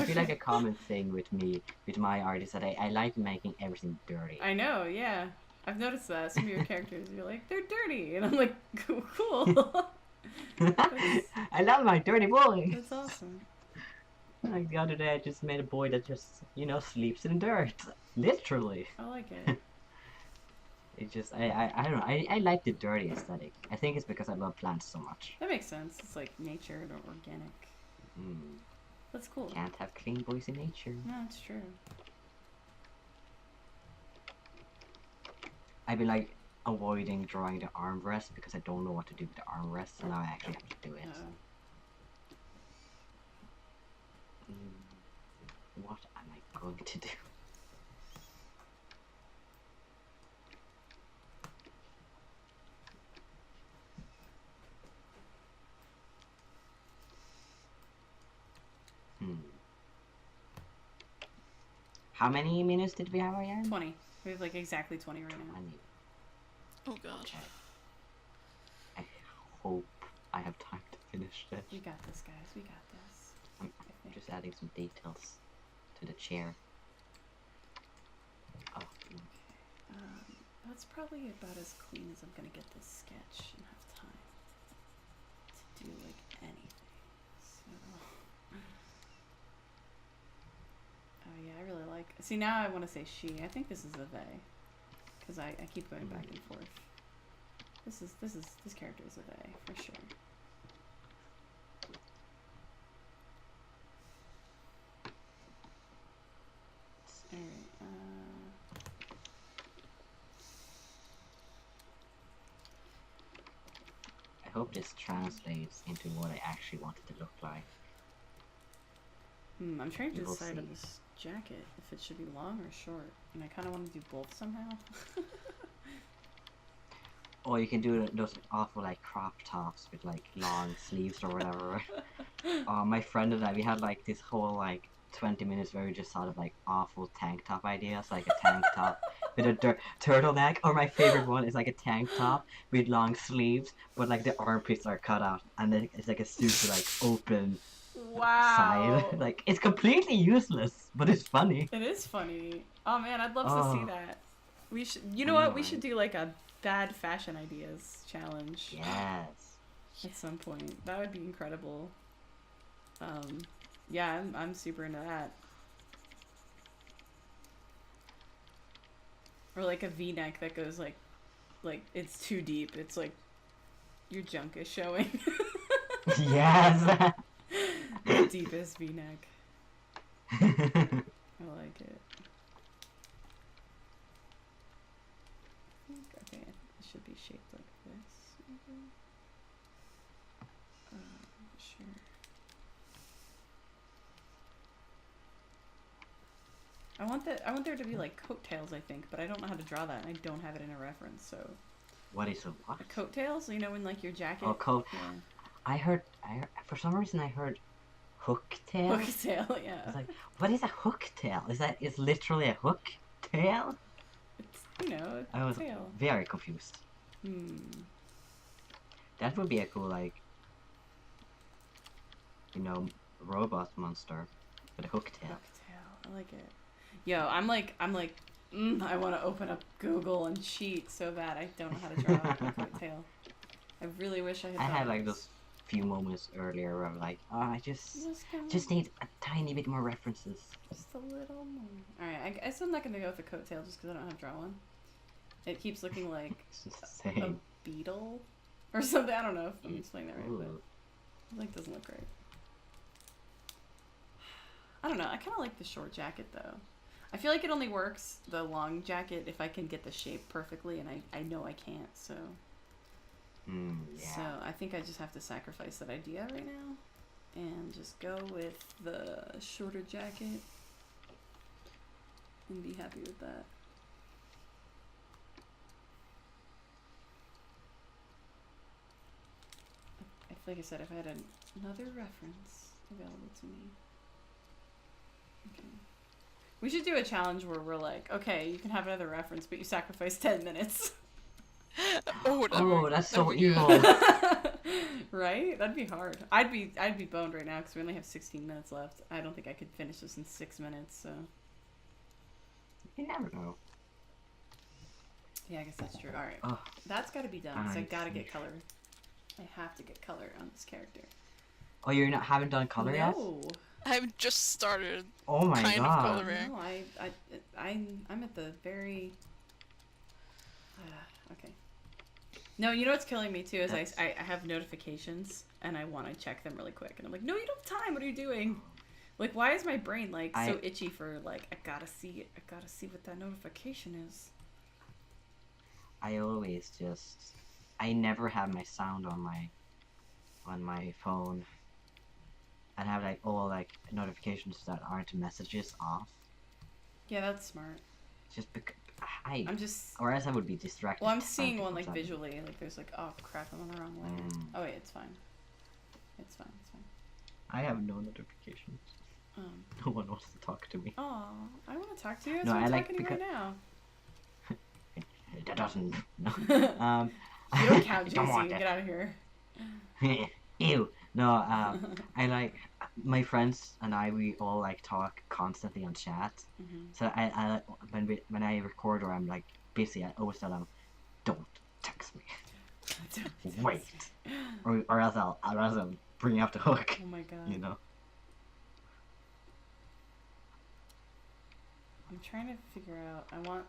feel like a common thing with my art is that I like making everything dirty. I know, yeah. I've noticed that. Some of your characters, you're like, they're dirty. And I'm like, cool. I love my dirty boy. That's awesome. Like the other day, I just made a boy that just sleeps in dirt, literally. I like it. It just I don't know. I like the dirty aesthetic. I think it's because I love plants so much. That makes sense. It's like natured or organic. Mm. That's cool. Can't have clean boys in nature. No, it's true. I've been like avoiding drawing the armrest because I don't know what to do with the armrest, so now I actually have to do it. What am I going to do? How many minutes did we have again? 20. We have like exactly 20 right now. 20. Oh god. Okay. I hope I have time to finish this. We got this, guys. We got this. I'm I think. just adding some details to the chair. Oh, That's probably about as clean as I'm gonna get this sketch and have time to do like anything. So. Oh yeah, I really like. See, now I want to say she. I think this is a they, because I keep going back and forth. This character is a they for sure. Alright, I hope this translates into what I actually want it to look like. I'm trying to We will decide on see. this jacket if it should be long or short, and I kind of want to do both somehow. Or you can do those awful like crop tops with like long sleeves or whatever. My friend and I, we had like this whole like 20 minutes where we just thought of like awful tank top ideas, like a tank top with a turtleneck, or my favorite one is like a tank top with long sleeves, but like the armpits are cut out, and then it's like a super like open Wow. side. Like it's completely useless, but it's funny. It is funny. Oh man, I'd love to see Oh. that. We should. You know what? We Right. should do like a bad fashion ideas challenge Yes. at some point. That would be incredible. Yeah, I'm super into that. Or like a V-neck that goes like it's too deep. It's like your junk is showing. Yes. The deepest V-neck. I like it. should be shaped like this. Maybe. Sure. I want there to be like coattails, I think, but I don't know how to draw that, and I don't have it in a reference. So. What is a what? A coattails, you know, when like your jacket. Oh, coat. Yeah. I heard. For some reason I heard hooktail. Hooktail, yeah. I was like, what is a hooktail? Is literally a hook tail? It's, you know, a I was tail. very confused. That would be a cool, like, you know, robot monster with a hooktail. Hooktail, I like it. Yo, I'm like, I want to open up Google and cheat so bad. I don't know how to draw a coattail. I really wish I had. I had like those few moments earlier where I'm like, oh, I just need a tiny bit more references. Just a little more. Alright, I guess I'm not going to go with the coattail just because I don't know how to draw one. It keeps looking like a beetle or something. I don't know if I'm explaining that right, but it like doesn't look right. I don't know. I kind of like the short jacket though. I feel like it only works, the long jacket, if I can get the shape perfectly, and I know I can't, so... Yeah. So I think I just have to sacrifice that idea right now and just go with the shorter jacket and be happy with that. Like I said, if I had another reference available to me. Okay. We should do a challenge where we're like, okay, you can have another reference, but you sacrifice 10 minutes. That's so evil. Right? That'd be hard. I'd be boned right now because we only have 16 minutes left. I don't think I could finish this in 6 minutes, so. You never know. Yeah, I guess that's true. Alright. That's gotta be done, so I gotta get color. I have to get color on this character. Oh, haven't done color yet? No. I've just started. Oh my kind god. Of coloring. No, I'm at the very. Okay. No, you know what's killing me too is I have notifications and I want to check them really quick and I'm like, no, you don't have time. What are you doing? Like, why is my brain like so itchy for like I gotta see it. I gotta see what that notification is. I never have my sound on my phone. And have like all like notifications that aren't messages off. Yeah, that's smart. Just because or else I would be distracted. Well, I'm seeing one like visually, like there's like, oh crap, I'm on the wrong layer. Oh wait, it's fine. It's fine. I have no notifications. No one wants to talk to me. Oh, I want to talk to you. That's No, what I'm like talking to you right now. That doesn't. No. You don't count, Jacey. Get out of here. Ew. No. I like my friends and we all like talk constantly on chat. So I when I record or I'm like busy, I always tell them, don't text me. Wait. Or else I'll bring up the hook. Oh my god. You know. I'm trying to figure out. I want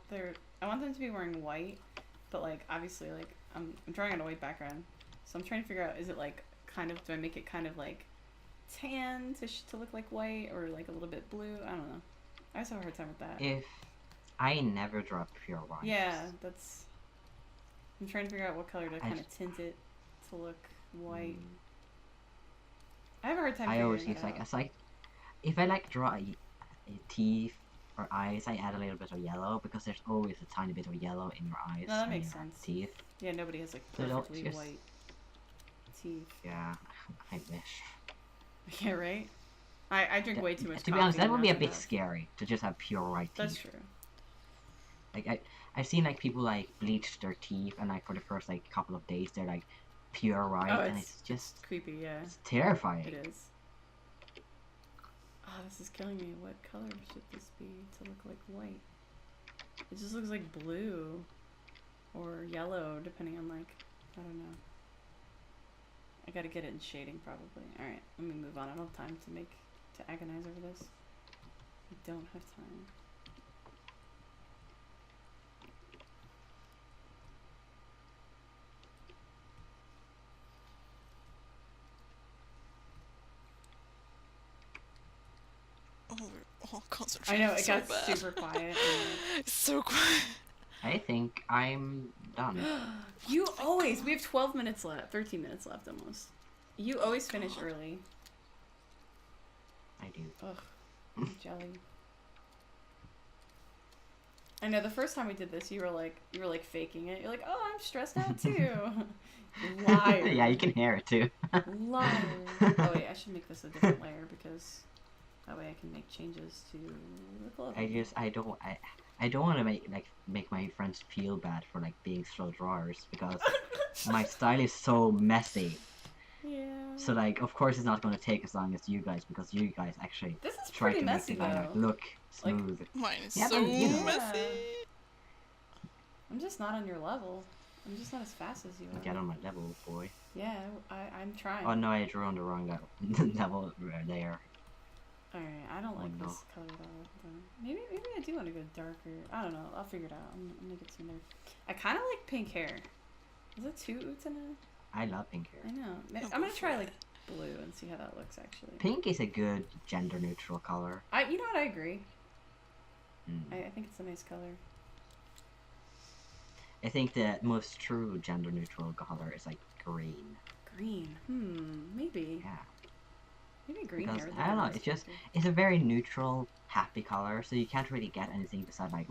them to be wearing white, but like obviously like I'm drawing on a white background, so I'm trying to figure out, is it like kind of, do I make it kind of like tan to look like white or like a little bit blue? I don't know. I just have a hard time with that. If I never draw pure white. Yeah, that's. I'm trying to figure out what color to kind of tint it to look white. I have a hard time. I always use like if I like draw a teeth or eyes, I add a little bit of yellow because there's always a tiny bit of yellow in your eyes. No, that makes sense. Teeth. Yeah, nobody has like perfectly white teeth. Yeah, I wish. Yeah, right. I drink way too much. To be honest, that would be a bit scary to just have pure white teeth. That's true. Like I've seen like people like bleach their teeth and like for the first like couple of days they're like pure white and it's just creepy. Yeah. It's terrifying. It is. Oh, this is killing me. What color should this be to look like white? It just looks like blue or yellow, depending on like, I don't know. I gotta get it in shading probably. Alright, let me move on. I don't have time to agonize over this. I don't have time. Oh, we're all concentrating. I know, it so got bad. super quiet. It's so quiet. I think I'm done. You always. We have 12 minutes left. 13 minutes left almost. You always finish early. I do. Ugh. Jelly. I know the first time we did this, you were like faking it. You're like, oh, I'm stressed out too. Liar. Yeah, you can hear it too. Liar. Oh wait, I should make this a different layer because that way I can make changes to the clothing. I don't want to make my friends feel bad for like being slow drawers because my style is so messy. Yeah. So like, of course, it's not going to take as long as you guys because you guys actually This is try pretty to messy make the line though. look smooth. Mine is Yeah, so but, you know. messy. I'm just not on your level. I'm just not as fast as you are. Get on my level, boy. Yeah, I'm trying. Oh no, I drew on the wrong level. level there. Alright, I don't like no. this color at all. Maybe I do want to go darker. I don't know. I'll figure it out. I'm gonna get some there. I kind of like pink hair. Is it too Utana? I love pink hair. I know. I'll I'm go gonna for try it. like blue and see how that looks actually. Pink is a good gender neutral color. You know what? I agree. Mm. I think it's a nice color. I think the most true gender neutral color is like green. Green. Maybe. Yeah. Maybe green Because, hair. would I don't look know, nice it's just- too. It's a very neutral, happy color, so you can't really get anything besides like,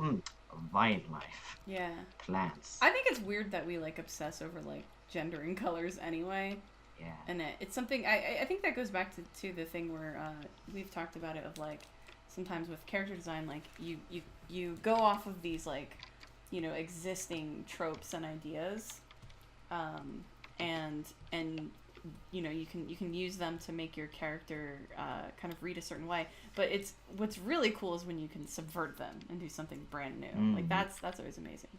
wildlife, Yeah. plants. I think it's weird that we like obsess over like gendering colors anyway. Yeah. And it's something I think that goes back to the thing where we've talked about it of like sometimes with character design like you go off of these like existing tropes and ideas, and you can use them to make your character kind of read a certain way. But what's really cool is when you can subvert them and do something brand new. Like that's always amazing.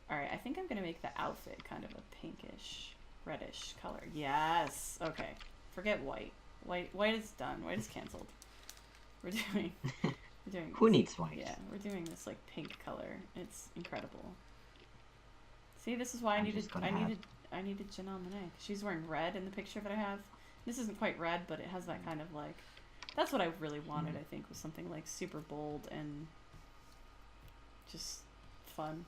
All right, I think I'm gonna make the outfit kind of a pinkish, reddish color. Yes. Okay. Forget white. White is done. White is canceled. We're doing. Who needs white? Yeah, we're doing this like pink color. It's incredible. See, this is why I needed Janelle Monáe. She's wearing red in the picture that I have. This isn't quite red, but it has that kind of like. That's what I really wanted. I think was something like super bold and just fun.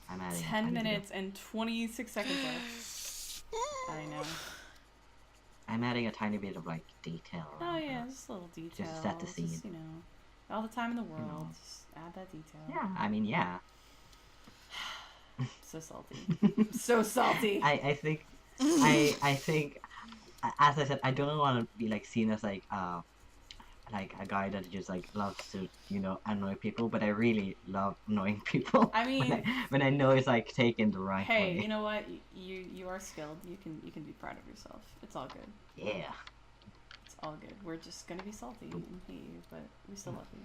I'm adding 10 minutes and 26 seconds left. I know. I'm adding a tiny bit of like detail around Oh yeah, her. just a little detail. Just set the scene. Just, all the time in the world. know. Just add that detail. Yeah, I mean, yeah. So salty. So salty. I think, I think, as I said, I don't want to be like seen as like a guy that just like loves to annoy people, but I really love annoying people. I mean, when I know it's like taken the right hey, way. you know what? You are skilled. You can be proud of yourself. It's all good. Yeah. It's all good. We're just gonna be salty and hate you, but we still love you.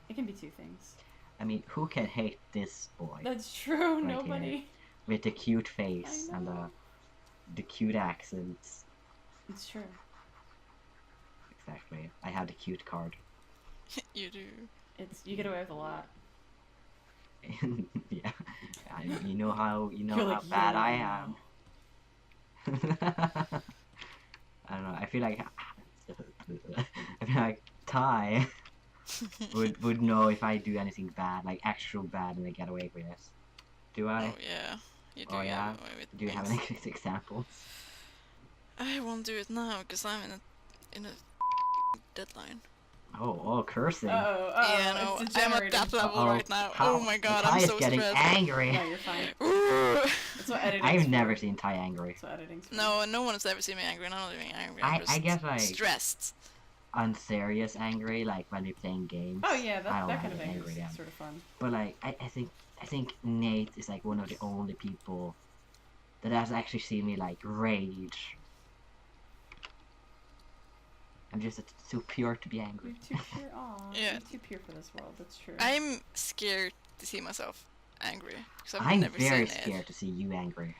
It can be two things. I mean, who can hate this boy That's true. Right Nobody. here. With the cute face I and know. the cute accents? It's true. Exactly. I have the cute card. You do. You get away with a lot. Yeah. You know how You're how like, bad yeah. I am. I don't know. I feel like Ty would know if I do anything bad, like actual bad, and I get away with it. Do I? Oh yeah. You do Oh, get yeah? away with Do you have things. any examples? I won't do it now because I'm in a deadline. Oh, cursing. Oh, Yeah, no, it's I'm at degenerating. that level Uh-oh. right now. How- Oh my god, Ty I'm is so getting stressed. angry. No, you're fine. Ooh. That's what editing. I've never seen Ty angry. That's what editing's for. No one has ever seen me angry, and I'm not even angry. I'm I just guess, like- stressed. Unserious angry, like when we're playing games. Oh yeah, I that kind get of anger angry is then. sort of fun. But like, I think Nate is like one of the only people that has actually seen me like rage. I'm just too pure to be angry. You're too pure. Aw, Yeah. you're too pure for this world. That's true. I'm scared to see myself angry because I've I'm never very seen scared it. to see you angry.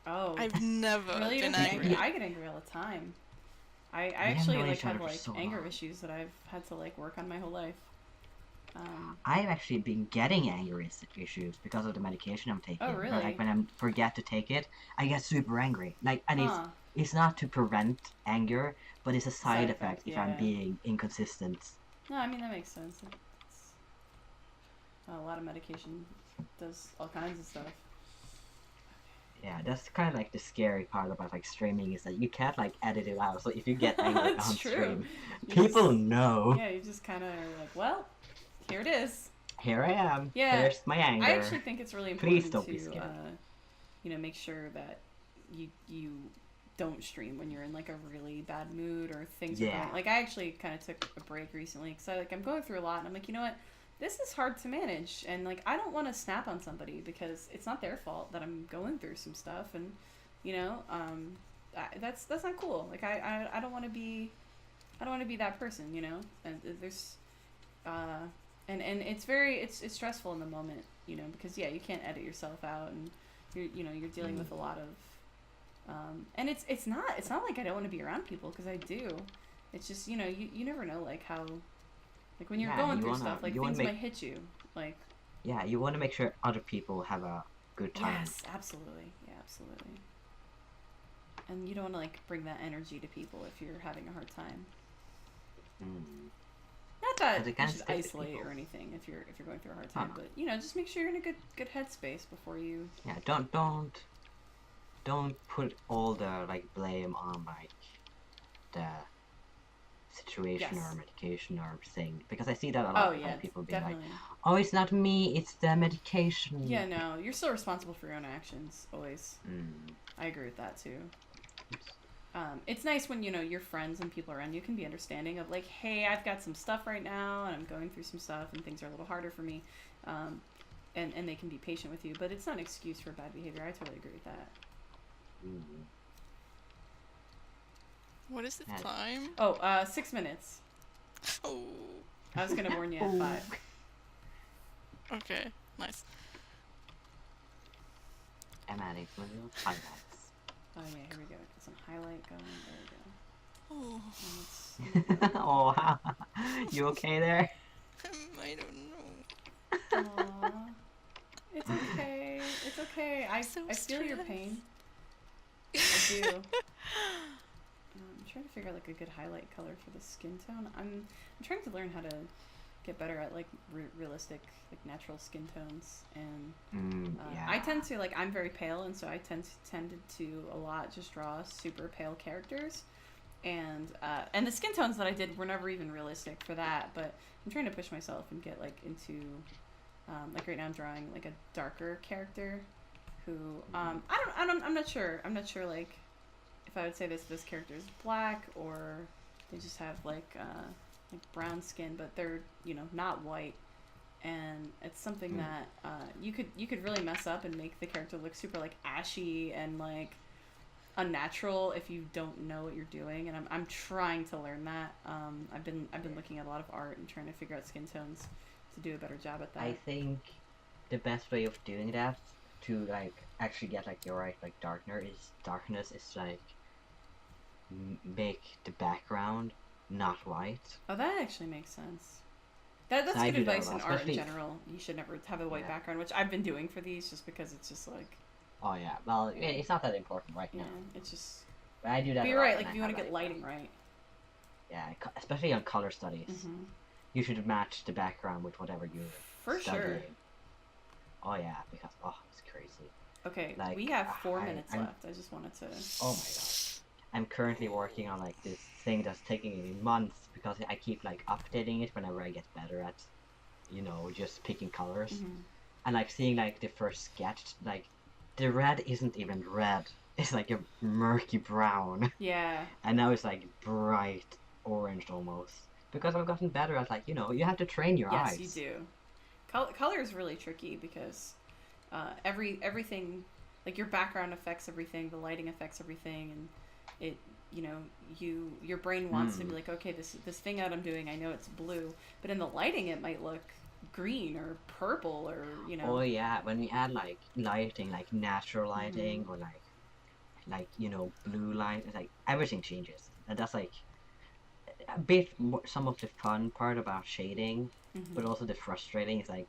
Oh. I've never really? You been don't get angry. angry? I get angry all the time. I haven't actually known like each other have for like so anger long. issues that I've had to like work on my whole life. I've actually been getting anger issues because of the medication I'm taking. Oh, Where, really? like when I forget to take it, I get super angry. Like, and Huh. it's not to prevent anger, but it's a side Side effect effect, if I'm yeah. being inconsistent. No, I mean that makes sense. A lot of medication does all kinds of stuff. Yeah, that's kind of like the scary part about like streaming is that you can't like edit it out. So if you get angry on True. stream, You people just, know. Yeah, you just kind of are like, well, here it is. Here I am. Yeah, Here's my anger. I actually think it's really important Please don't to, be scared. make sure that you don't stream when you're in like a really bad mood or things are going. Like I actually kind of took a break recently because I'm going through a lot and I'm like, you know what, this is hard to manage and like I don't want to snap on somebody because it's not their fault that I'm going through some stuff and that's not cool. Like I don't want to be that person, and there's and it's stressful in the moment, because you can't edit yourself out and you're dealing with a lot of and it's not like I don't want to be around people because I do. It's just you never know like how like when you're going through stuff like things might hit you like you want to make sure other people have a good time. Yes, absolutely. Yeah, absolutely. And you don't want to like bring that energy to people if you're having a hard time. Not that you should isolate or anything if you're going through a hard time, but just make sure you're in a good headspace before you. Yeah, don't put all the like blame on like the situation or medication or thing, because I see that a lot of like, people being definitely. like, oh, it's not me, it's the medication. Yeah, no, you're still responsible for your own actions always. I agree with that too. It's nice when your friends and people around you can be understanding of like, hey, I've got some stuff right now and I'm going through some stuff and things are a little harder for me, and they can be patient with you, but it's not an excuse for bad behavior. I totally agree with that. What is the time? 6 minutes. Oh. I was gonna warn you at 5. Okay, nice. I'm adding some little highlights. Oh yeah, here we go. Get some highlight going. There we go. Oh. Oh, you okay there? I don't know. Aww. It's okay. It's okay. I feel your pain. I do. I'm trying to figure out like a good highlight color for the skin tone. I'm trying to learn how to get better at like realistic, like natural skin tones, and I tend to like I'm very pale, and so I tended to a lot just draw super pale characters, and the skin tones that I did were never even realistic for that. But I'm trying to push myself and get like into like right now I'm drawing like a darker character who I'm not sure like if I would say this character is black or they just have like brown skin, but they're not white, and it's something that you could really mess up and make the character look super like ashy and like unnatural if you don't know what you're doing, and I'm trying to learn that. I've been looking at a lot of art and trying to figure out skin tones to do a better job at that. I think the best way of doing that to like actually get like the right like darkness is like make the background not white. Oh, that actually makes sense. That's good advice in art in general. You should never have a white background, which I've been doing for these just because it's just like... Oh yeah, well, it's not that important right now. It's just... But I do that. But you're right, like if you want to get lighting right. Yeah, especially on color studies. You should match the background with whatever you're studying. Sure. Oh yeah, because, it's crazy. Okay, like, we have 4 minutes left. I just wanted to... Oh my god. I'm currently working on like this thing that's taking me months because I keep like updating it whenever I get better at, just picking colors. And like seeing like the first sketch, like the red isn't even red. It's like a murky brown. Yeah. And now it's like bright orange almost. Because I've gotten better at like, you have to train your eyes. Yes, you do. Color is really tricky because everything, like your background affects everything, the lighting affects everything, and it, your brain wants to be like, okay, this thing that I'm doing, I know it's blue, but in the lighting it might look green or purple or, Oh yeah, when we add like lighting, like natural lighting or like blue light, it's like everything changes. And that's like a bit some of the fun part about shading, but also the frustrating is like,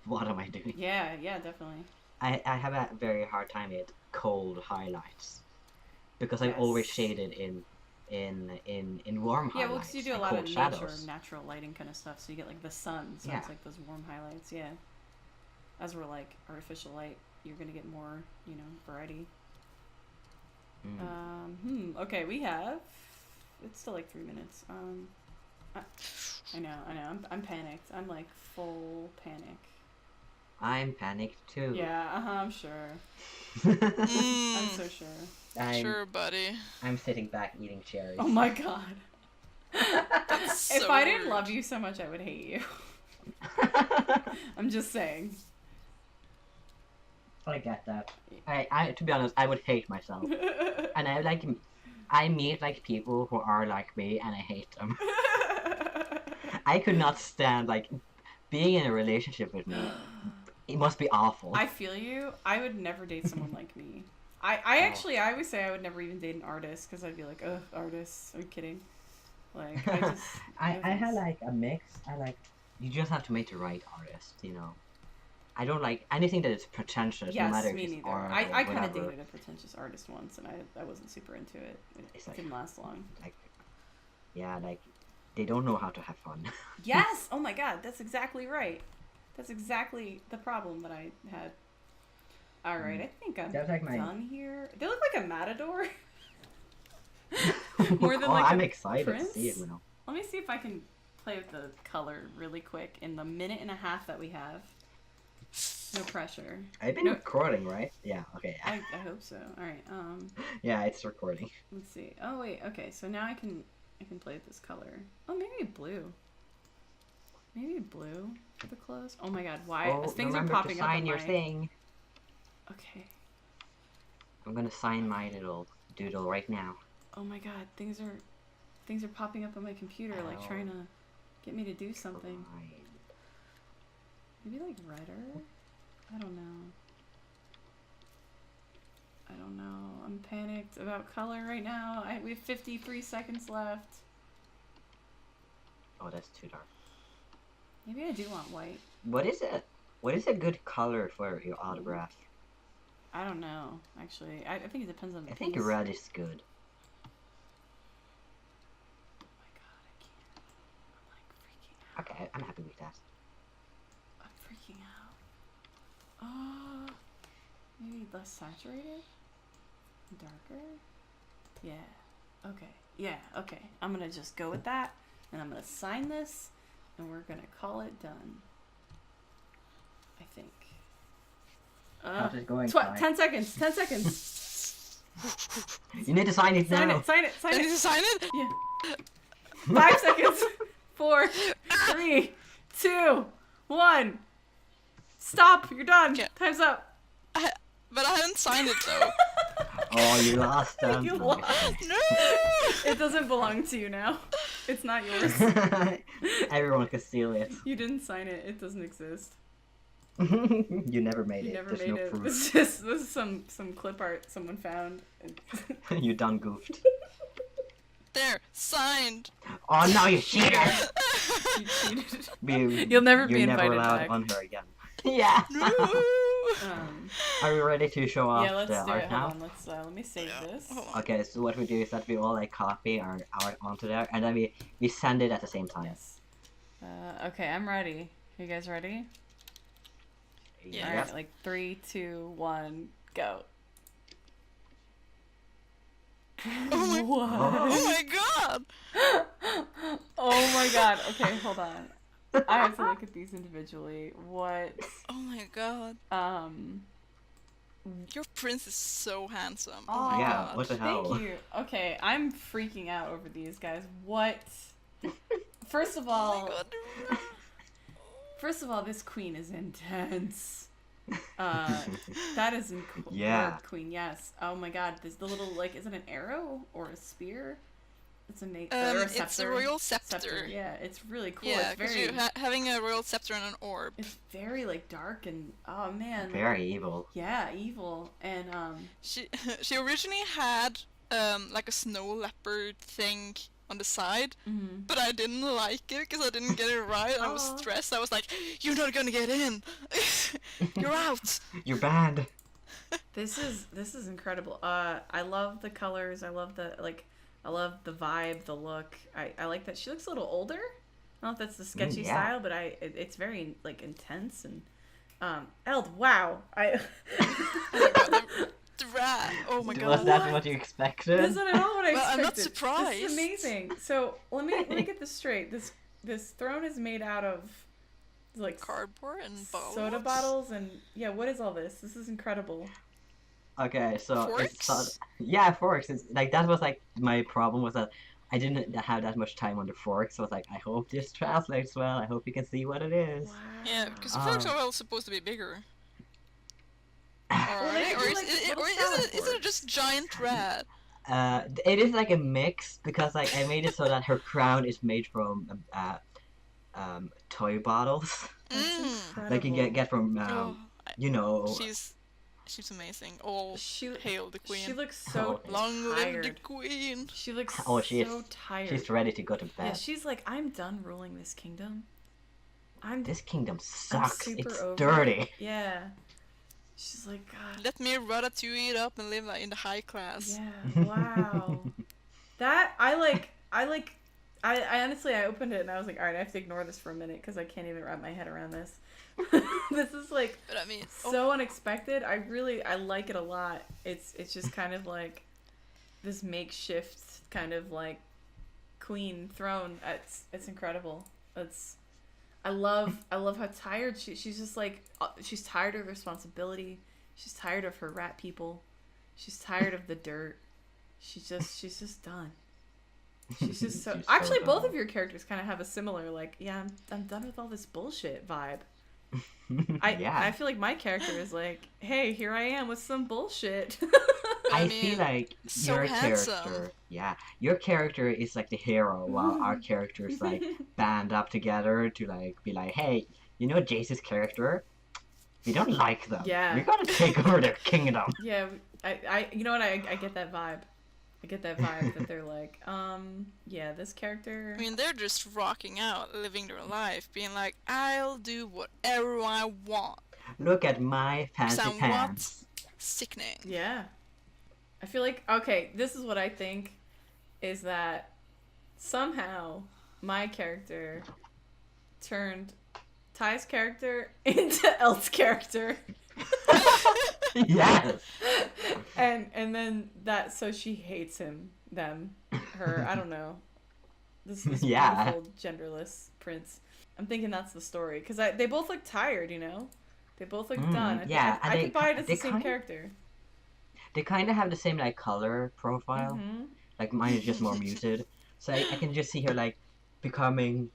what am I doing? Yeah, definitely. I have a very hard time with cold highlights because I've always shaded in warm highlights. Yeah, well, because you do a lot of nature, shadows. natural lighting kind of stuff, so you get like the sun, so it's like those warm highlights. Yeah. as we're like artificial light, you're gonna get more, you know, variety. Okay, we have. It's still like 3 minutes. I know. I'm panicked. I'm like full panic. I'm panicked too. Yeah. I'm sure. I'm so sure. Sure, buddy. I'm sitting back eating cherries. Oh my god. That's If so I didn't rude. love you so much, I would hate you. I'm just saying. I get that. I to be honest, I would hate myself, and I meet like people who are like me, and I hate them. I could not stand like being in a relationship with me. It must be awful. I feel you. I would never date someone like me. I actually, I always say I would never even date an artist because I'd be like, ugh, artists. Are you kidding? Like, I just. I had like a mix. You just have to make the right artist, you know. I don't like anything that is pretentious, no Yes, matter me if it's neither. art I or kind of whatever. dated a pretentious artist once, and I wasn't super into it. It's It like- didn't last long. Like, yeah, like they don't know how to have fun. Yes! Oh my god, that's exactly right. That's exactly the problem that I had. Alright, I think I'm That's like my- done here. They look like a matador. More than Oh, like I'm a excited prince. to see it now. Let me see if I can play with the color really quick in the minute and a half that we have. No pressure. I've been No. recording, right? Yeah. Okay. I hope so. Alright, Yeah, it's recording. let's see. Oh wait, okay, so now I can play with this color. Oh, maybe blue. Maybe blue for the clothes. Oh my god, why? Oh, Things are remember popping to up sign on your my... thing. Okay. I'm gonna sign my little doodle right now. Oh my god, things are popping up on my computer, like Ow. trying to get me to do something. Fine. Maybe like redder? I don't know. I'm panicked about color right now. We have 53 seconds left. Oh, that's too dark. Maybe I do want white. What is it? What is a good color for your autograph? I don't know, actually. I think it depends on the I think piece. red is good. Oh my god, I can't. I'm like freaking out. Okay, I'm happy with that. I'm freaking out. Maybe less saturated? Darker? Yeah. Okay. Yeah, okay. I'm gonna just go with that, and I'm gonna sign this, and we're gonna call it done. I think. How's it going? 10 seconds! 10 seconds! You need to sign it Sign now. it! Sign it! Sign I need it! to sign it? Yeah. 5 seconds! 4, 3, 2, 1. Stop! You're done! Okay. Time's up! But I haven't signed it though. Oh, you lost them. You lost. No! It doesn't belong to you now. It's not yours. Everyone can steal it. You didn't sign it. It doesn't exist. You never made You it. never There's made no it. proof. This is some clip art someone found. You done goofed. There, signed. Oh no, you cheated! You cheated. You'll never be You're never invited allowed back. on her again. Yeah. No! Are we ready to show off Yeah, let's the do art it. now? Hold on. Let me save this. Hold on. Okay, so what we do is that we all like copy our art onto there, and then we send it at the same time. Yes. Okay, I'm ready. You guys ready? Yeah. All Yep. right, like 3, 2, 1, go. Oh my, What? oh my god! Oh my god. Okay, hold on. I have to look at these individually. What? Oh my god. Your prince is so handsome. Oh my Oh, Yeah, god. what the hell? Thank you. Okay, I'm freaking out over these guys. What? First of all, Oh my god. First of all, this queen is intense. That is Yeah. queen. Yes. Oh my god, this the little like is it an arrow or a spear? It's or a scepter. It's a royal scepter. Yeah, it's really cool. Yeah, it's because very you're having a royal scepter and an orb. it's very like dark and oh man. Very evil. Yeah, evil and She she originally had like a snow leopard thing on the side, but I didn't like it because I didn't get it right. And I was Aw. stressed. I was like, "You're not gonna get in. You're out." You're banned. this is incredible. I love the colors. I love the vibe, the look. I like that she looks a little older. I don't know if that's the sketchy yeah. style, but it's very like intense and Eld, wow. Oh my god, the rat. Oh my Was god. that what you expected? That's not at all what I Well, expected. I'm not surprised. This is amazing. So let me get this straight. This throne is made out of like Cardboard and bottles. soda bottles and yeah. What is all this? This is incredible. Okay, so Forks? yeah, forks. It's like that was like my problem was that I didn't have that much time on the forks. So I was like, I hope this translates well. I hope you can see what it is. Wow. Yeah, because the forks are all supposed to be bigger. Or Well, are they they? could Or be is like little is salad it forks. just giant rat? It is like a mix because like I made it so that her crown is made from toy bottles, That's Mm. like you get from Oh, you know. she's amazing. All She hail the queen. She looks so Oh, Long live the tired. queen. She looks Oh, she so is. tired. She's ready to go to Yeah, bed. she's like, I'm done ruling this kingdom. This kingdom I'm sucks. super It's over dirty. it. Yeah. She's like, God. Let me ratatouille it up and live like in the high class. Yeah. Wow. That I honestly I opened it and I was like, all right, I have to ignore this for a minute because I can't even wrap my head around this. This is like But I mean, so unexpected. I like it a lot. It's just kind of like this makeshift kind of like queen throne. It's incredible. I love how tired she's just like she's tired of responsibility. She's tired of her rat people. She's tired of the dirt. She's just done. She's just so. She's Actually, so both done. of your characters kind of have a similar like, yeah, I'm done with all this bullshit vibe. Yeah. I feel like my character is like, hey, here I am with some bullshit. I mean, feel like so your handsome. character, yeah, your character is like the hero, while our characters like band up together to like be like, hey, you know Jacey's character? We don't like them. Yeah. We're gonna take over their kingdom. Yeah, I you know what, I get that vibe. I get that vibe that they're like, yeah, this character. I mean, they're just rocking out, living their life, being like, I'll do whatever I want. Look at my fancy Sound pants. Sickening. Yeah. I feel like, okay, this is what I think, is that somehow my character turned Ty's character into Elt's character. Yes. And then that, so she hates her, I don't know. This Yeah. beautiful, genderless prince. I'm thinking that's the story. Because they both look tired, you know? They both look done. yeah, I and could buy it as they the same kind- character. They kind of have the same like color profile. Mm-hmm. Like mine is just more muted. So I can just see her like becoming,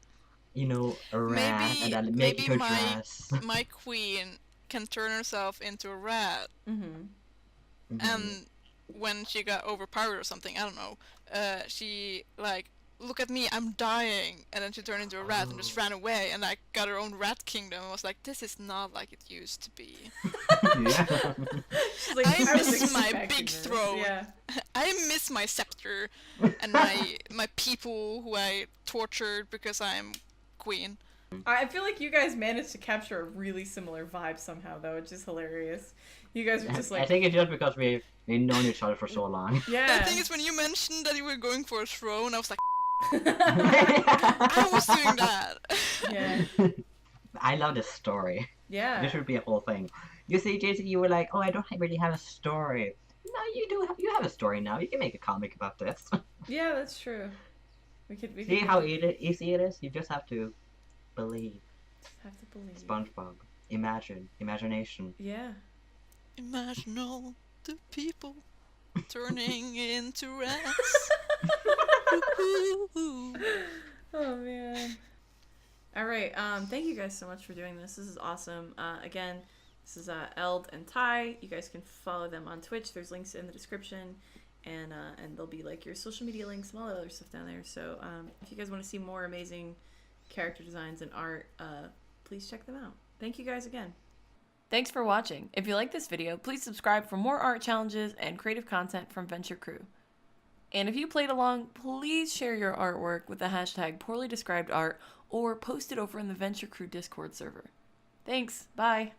you know, a rat and then making her maybe dress. My queen can turn herself into a rat, Mm-hmm. and when she got overpowered or something, I don't know, she like, look at me, I'm dying, and then she turned into a rat and just ran away and like got her own rat kingdom and was like, this is not like it used to be. Yeah. She's like, I was miss my expecting big this. throne. Yeah. I miss my scepter and my people who I tortured because I'm queen. I feel like you guys managed to capture a really similar vibe somehow, though, which is hilarious. You guys were just I like, think it's just because we've known each other for so long. yeah. The thing is, when you mentioned that you were going for a throne, I was like, yeah. I was doing that. Yeah. I love this story. Yeah. This should be a whole thing. You see, Jacey, you were like, "Oh, I don't really have a story." No, you do. You have a story now. You can make a comic about this. Yeah, that's true. We could See how easy it is. You just have to believe. have to believe. SpongeBob. Imagination. Yeah. Imagine all the people turning into rats. Oh man. All right. Thank you guys so much for doing this. This is awesome. Again, this is Eld and Ty. You guys can follow them on Twitch. There's links in the description, and there'll be like your social media links and all that other stuff down there. So if you guys want to see more amazing character designs and art, please check them out. Thank you guys again. Thanks for watching. If you like this video, please subscribe for more art challenges and creative content from Venture Crew. And if you played along, please share your artwork with the hashtag poorly described art or post it over in the Venture Crew Discord server. Thanks. Bye.